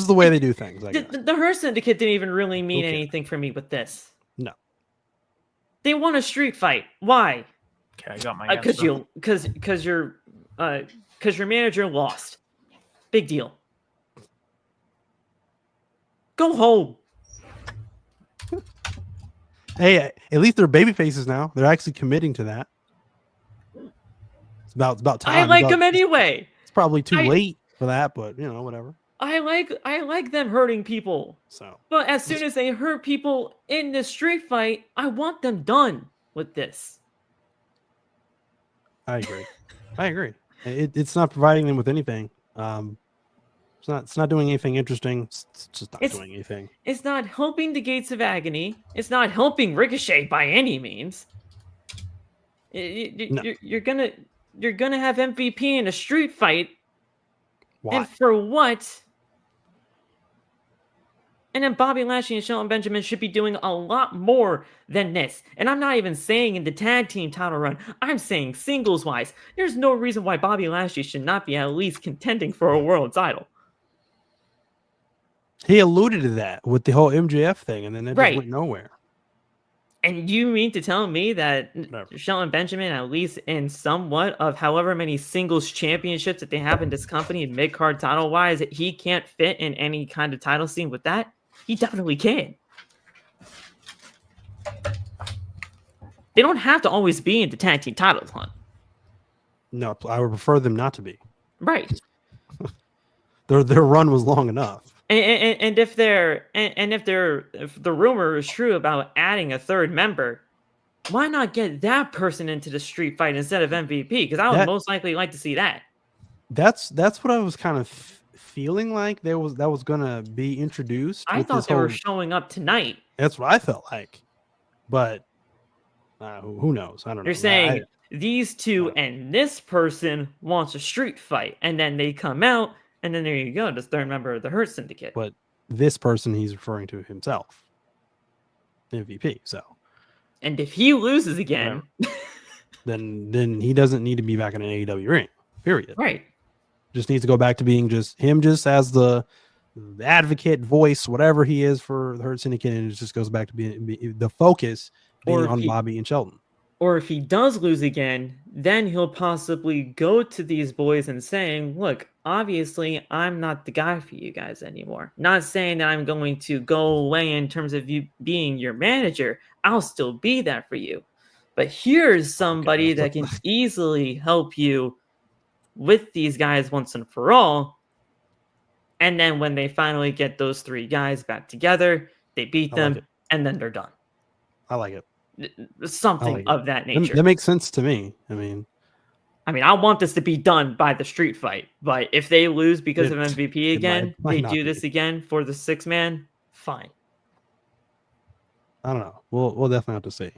the way they do things. I guess. The Her Syndicate didn't even really mean Okay. anything for me with this. No. They won a street fight. Why? Okay, I got my answer. Because your manager lost. Big deal. Go home. Hey, at least they're baby faces now. They're actually committing to that. It's about time. I like them anyway. It's probably too late for that, but whatever. I like them hurting people. So, But as soon as they hurt people in this street fight, I want them done with this. I agree. It's not providing them with anything. It's not doing anything interesting. It's just not doing anything. It's not helping the Gates of Agony. It's not helping Ricochet by any means. No. You're gonna have MVP in a street fight. Why? And for what? And then Bobby Lashley and Shelton Benjamin should be doing a lot more than this. And I'm not even saying in the tag team title run. I'm saying singles-wise. There's no reason why Bobby Lashley should not be at least contending for a world title. He alluded to that with the whole MJF thing, and then it just went nowhere. And you mean to tell me that Whatever. Shelton Benjamin, at least in somewhat of however many singles championships that they have in this company, mid-card title-wise, he can't fit in any kind of title scene with that? He definitely can. They don't have to always be in the tag team titles hunt. No, I would prefer them not to be. Right. Their run was long enough. And if the rumor is true about adding a third member, why not get that person into the street fight instead of MVP? Because I would most likely like to see that. That's what I was kind of feeling like that was gonna be introduced. I thought they were showing up tonight. That's what I felt like, but who knows? I don't know. You're saying these two and this person wants a street fight, and then they come out. And then there you go, the third member of the Hurt Syndicate. But this person he's referring to himself, MVP. So, and if he loses again, then he doesn't need to be back in an AEW ring. Period. Right. Just needs to go back to being just as the advocate, voice, whatever he is for the Hurt Syndicate, and it just goes back to being the focus being on Bobby and Shelton. Or if he does lose again, then he'll possibly go to these boys and saying, look, obviously I'm not the guy for you guys anymore. Not saying that I'm going to go away in terms of you being your manager. I'll still be that for you. But here's somebody that can easily help you with these guys once and for all. And then when they finally get those three guys back together, they beat them, and then they're done. I like it. Something of that nature. That makes sense to me. I mean, I mean, I want this to be done by the street fight, but if they lose because of It- MVP again, might they not do be. this again for the 6-man. Fine. I don't know. We'll definitely have to see.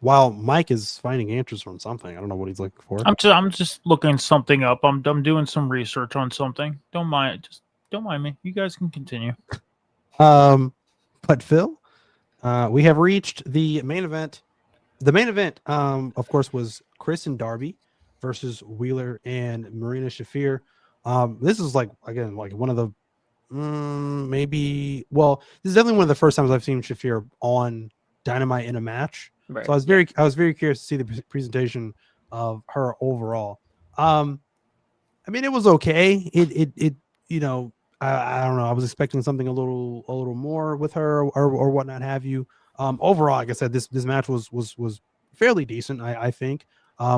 While Mike is finding answers from something, I don't know what he's looking for. I'm just looking something up. I'm doing some research on something. Don't mind me. You guys can continue. But Phil, we have reached the main event. The main event, of course, was Chris and Darby versus Wheeler and Marina Shafir. This is like one of the this is definitely one of the first times I've seen Shafir on Dynamite in a match. Right. So I was very curious to see the presentation of her overall. I mean, it was okay. It you know, I don't know. I was expecting something a little more with her or whatnot have you. Overall, like I said, this match was fairly decent. I think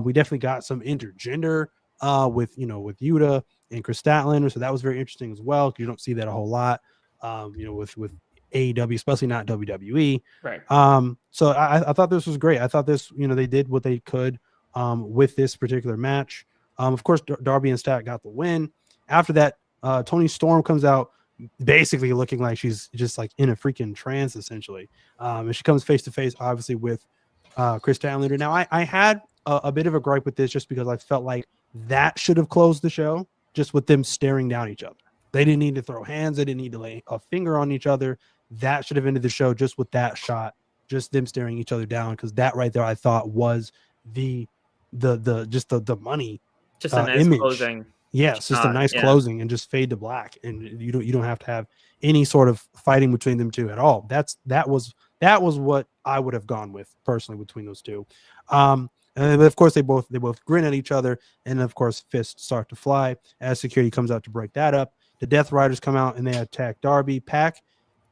we definitely got some intergender with Yuta and Chris Statlander, so that was very interesting as well because you don't see that a whole lot. With AEW, especially not WWE. Right. So I thought this was great. I thought this, they did what they could with this particular match. Of course, Darby and Stat got the win. After that, Toni Storm comes out basically looking like she's just like in a freaking trance, essentially. And she comes face to face, obviously, with Chris Statlander. Now, I had a bit of a gripe with this just because I felt like that should have closed the show just with them staring down each other. They didn't need to throw hands. They didn't need to lay a finger on each other. That should have ended the show just with that shot, just them staring each other down, because that right there I thought was the money, just a nice image. closing. Yes, just a nice closing and just fade to black, and you don't have to have any sort of fighting between them two at all. That was what I would have gone with personally between those two. And of course they both grin at each other, and of course fists start to fly as security comes out to break that up. The Death Riders come out and they attack Darby. Pac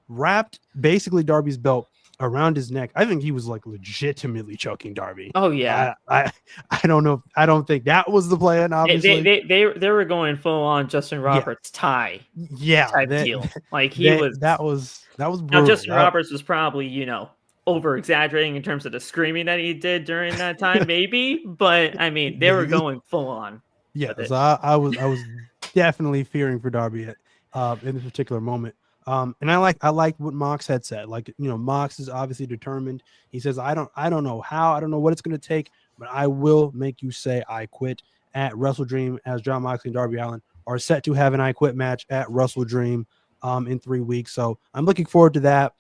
wrapped basically Darby's belt around his neck. I think he was like legitimately choking Darby. Oh yeah. I don't know. I don't think that was the plan. Obviously, they were going full on Justin Roberts tie. Yeah, type deal. Like that was brutal. Now Justin Roberts was probably over exaggerating in terms of the screaming that he did during that time, maybe. But I mean, they were going full on. Yeah, so I was definitely fearing for Darby in this particular moment. And I liked what Mox had said. Like, Mox is obviously determined. He says, I don't know how, I don't know what it's going to take, but I will make you say I quit at Wrestle Dream, as John Moxley and Darby Allin are set to have an I Quit match at Wrestle Dream in 3 weeks. So I'm looking forward to that.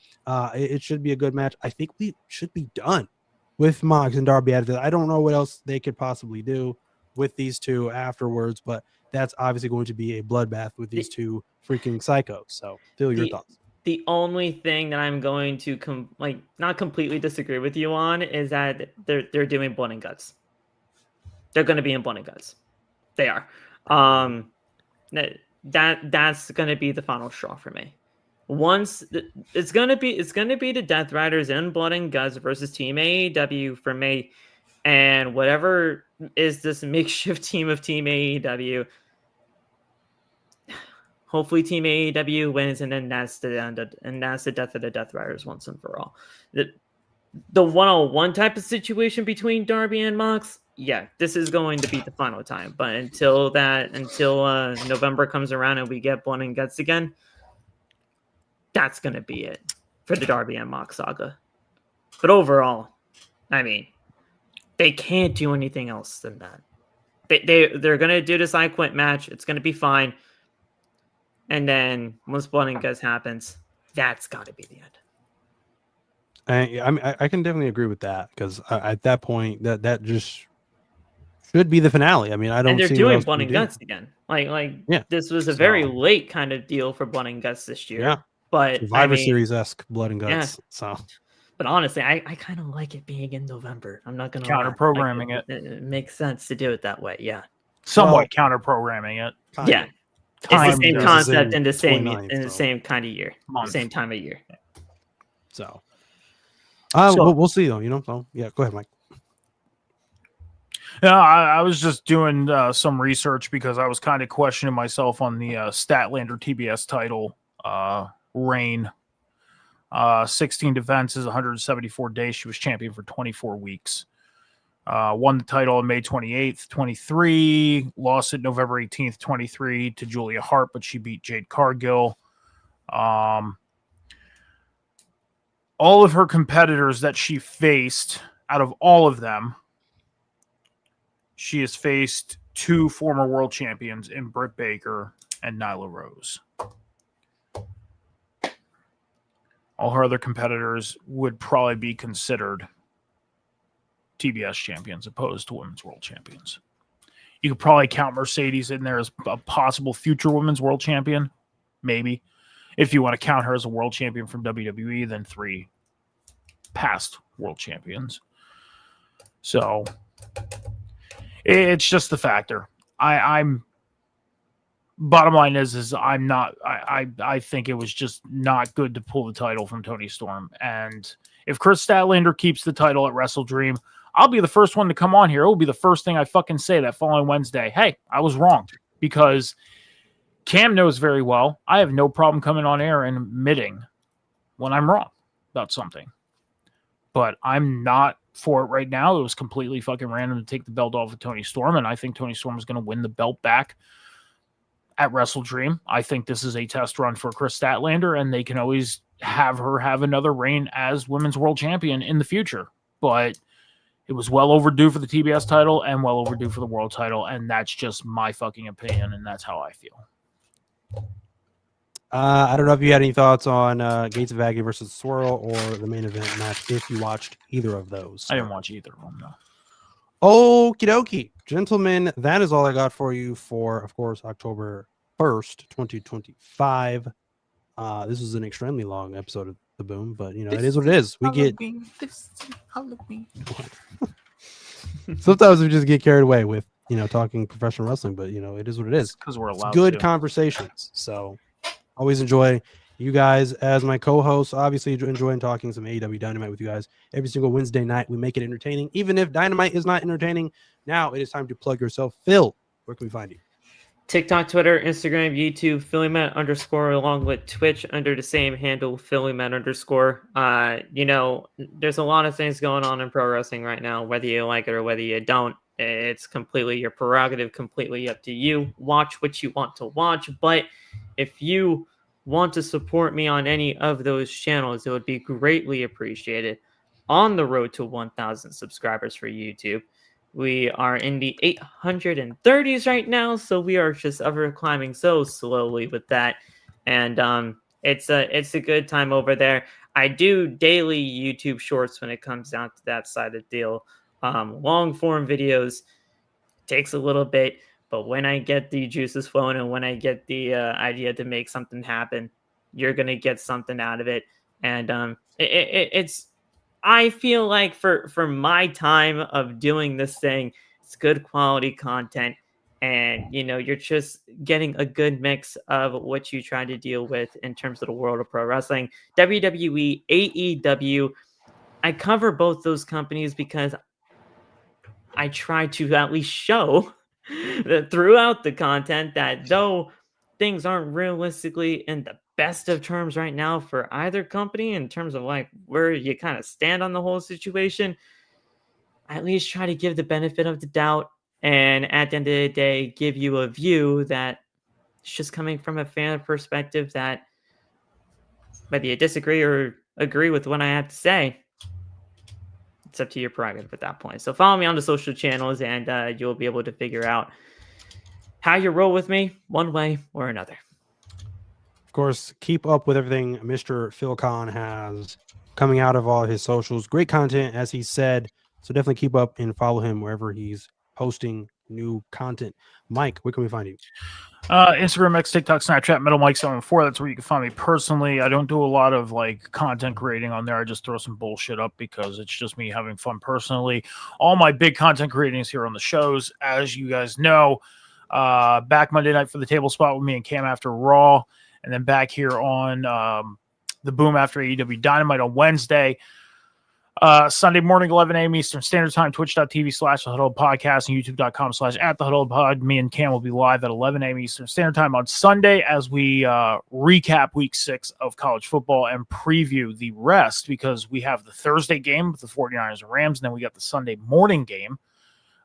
It should be a good match. I think we should be done with Mox and Darby after that. I don't know what else they could possibly do with these two afterwards, but that's obviously going to be a bloodbath with these two freaking psychos. So Phil, your thoughts. The only thing that I'm going to not completely disagree with you on is that they're doing Blood and Guts. They're going to be in Blood and Guts. They are. That's going to be the final straw for me. Once it's going to be the Death Riders in Blood and Guts versus Team AEW for me, and whatever is this makeshift team of Team AEW. Hopefully Team AEW wins, and then that's the end and that's the death of the Death Riders once and for all. The one-on-one type of situation between Darby and Mox, yeah, this is going to be the final time. But until November comes around and we get Blood and Guts again, that's going to be it for the Darby and Mox saga. But overall, I mean, they can't do anything else than that. They're going to do this I Quit match. It's going to be fine. And then once Blood and Guts happens, that's got to be the end. I mean, I can definitely agree with that, because at that point, that just should be the finale. I mean, I don't. And they're see doing Blood and Guts again. Yeah. This was a very late kind of deal for Blood and Guts this year. Yeah, but Survivor Series-esque Blood and Guts. Yeah. So, but honestly, I kind of like it being in November. I'm not gonna counter programming it. It makes sense to do it that way. Yeah, somewhat counter programming it. Yeah. It's the same concept in the same kind of year, same time of year. So we'll see though. So yeah, go ahead, Mike. Yeah, I was just doing some research because I was kind of questioning myself on the Statlander TBS title reign. 16 defenses, 174 days. She was champion for 24 weeks. Won the title on May 28th, 23. Lost it November 18th, 23 to Julia Hart, but she beat Jade Cargill. All of her competitors that she faced, out of all of them, she has faced 2 former world champions in Britt Baker and Nyla Rose. All her other competitors would probably be considered TBS champions opposed to women's world champions. You could probably count Mercedes in there as a possible future women's world champion, maybe. If you want to count her as a world champion from WWE, then 3 past world champions. So it's just the factor. I'm bottom line is I'm not. I think it was just not good to pull the title from Toni Storm. And if Chris Statlander keeps the title at Wrestle Dream, I'll be the first one to come on here. It will be the first thing I fucking say that following Wednesday. Hey, I was wrong, because Cam knows very well I have no problem coming on air and admitting when I'm wrong about something. But I'm not for it right now. It was completely fucking random to take the belt off of Toni Storm, and I think Toni Storm is going to win the belt back at Wrestle Dream. I think this is a test run for Chris Statlander, and they can always have her have another reign as women's world champion in the future. But it was well overdue for the TBS title and well overdue for the world title, and that's just my fucking opinion, and that's how I feel. I don't know if you had any thoughts on Gates of Aggie versus Swirl or the main event match, if you watched either of those. I didn't watch either of them, though. Okie dokie. Gentlemen, that is all I got for you for, of course, October 1st, 2025. This was an extremely long episode of The Boom, but, you know, it is what it is. We get... Sometimes we just get carried away with, you know, talking professional wrestling, but, you know, it is what it is. Because we're allowed good to. Conversations. So always enjoy you guys as my co-hosts. Obviously, enjoying talking some AEW Dynamite with you guys every single Wednesday night. We make it entertaining, even if Dynamite is not entertaining. Now it is time to plug yourself. Phil, where can we find you? TikTok, Twitter, Instagram, YouTube, PhillyMet_, along with Twitch under the same handle, PhillyMet_. You know, there's a lot of things going on in pro wrestling right now, whether you like it or whether you don't. It's completely your prerogative, completely up to you. Watch what you want to watch. But if you want to support me on any of those channels, it would be greatly appreciated. On the road to 1,000 subscribers for YouTube. We are in the 830s right now, so we are just ever climbing so slowly with that. And it's a good time over there. I do daily YouTube shorts when it comes down to that side of the deal. Long form videos takes a little bit, but when I get the juices flowing and when I get the idea to make something happen, you're gonna get something out of it. And it's I feel like for my time of doing this thing, it's good quality content. And, you know, you're just getting a good mix of what you try to deal with in terms of the world of pro wrestling. WWE, AEW, I cover both those companies because I try to at least show that throughout the content that though things aren't realistically in the best of terms right now for either company in terms of like where you kind of stand on the whole situation, I at least try to give the benefit of the doubt, and at the end of the day give you a view that it's just coming from a fan perspective, that whether you disagree or agree with what I have to say, it's up to your prerogative at that point. So follow me on the social channels and you'll be able to figure out how you roll with me one way or another. Of course, keep up with everything Mr. Phil Khan has coming out of all his socials. Great content, as he said. So definitely keep up and follow him wherever he's posting new content. Mike, where can we find you? Instagram, X, TikTok, Snapchat, Metal Mike 74. That's where you can find me personally. I don't do a lot of like content creating on there. I just throw some bullshit up because it's just me having fun personally. All my big content creating is here on the shows, as you guys know. Back Monday night for the table spot with me and Cam after Raw, and then back here on the Boom after AEW Dynamite on Wednesday. Sunday morning, 11 a.m. Eastern Standard Time, twitch.tv/The Podcast and youtube.com/@TheHuddlePod. Me and Cam will be live at 11 a.m. Eastern Standard Time on Sunday as we recap week 6 of college football and preview the rest, because we have the Thursday game with the 49ers and Rams, and then we got the Sunday morning game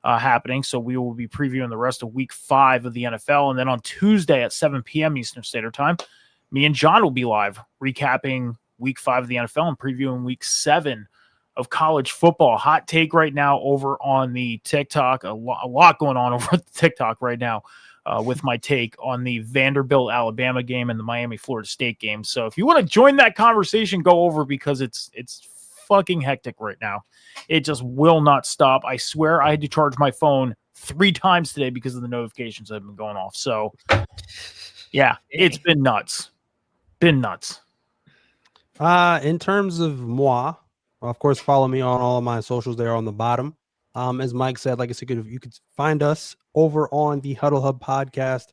happening. So we will be previewing the rest of week 5 of the NFL. And then on Tuesday at 7 p.m. Eastern Standard Time, me and John will be live recapping week 5 of the NFL and previewing week 7 of college football. Hot take right now over on the TikTok. A lot going on over at the TikTok right now with my take on the Vanderbilt Alabama game and the Miami Florida State game. So if you want to join that conversation, go over, because it's fucking hectic right now. It just will not stop. I swear I had to charge my phone 3 times today because of the notifications that have been going off. So yeah, it's been nuts. In terms of moi, of course, follow me on all of my socials there on the bottom. As Mike said, like I said, you could find us over on the Huddle Hub podcast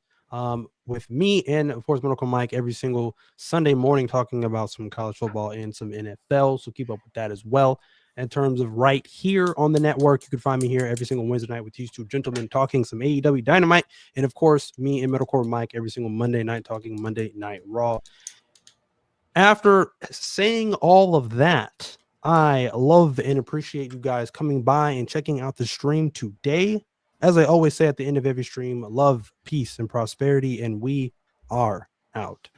with me and, of course, Medical Mike every single Sunday morning talking about some college football and some NFL. So keep up with that as well. In terms of right here on the network, you can find me here every single Wednesday night with these two gentlemen talking some AEW Dynamite. And, of course, me and Metalcore Mike every single Monday night talking Monday Night Raw. After saying all of that, I love and appreciate you guys coming by and checking out the stream today. As I always say at the end of every stream, love, peace, and prosperity, and we are out.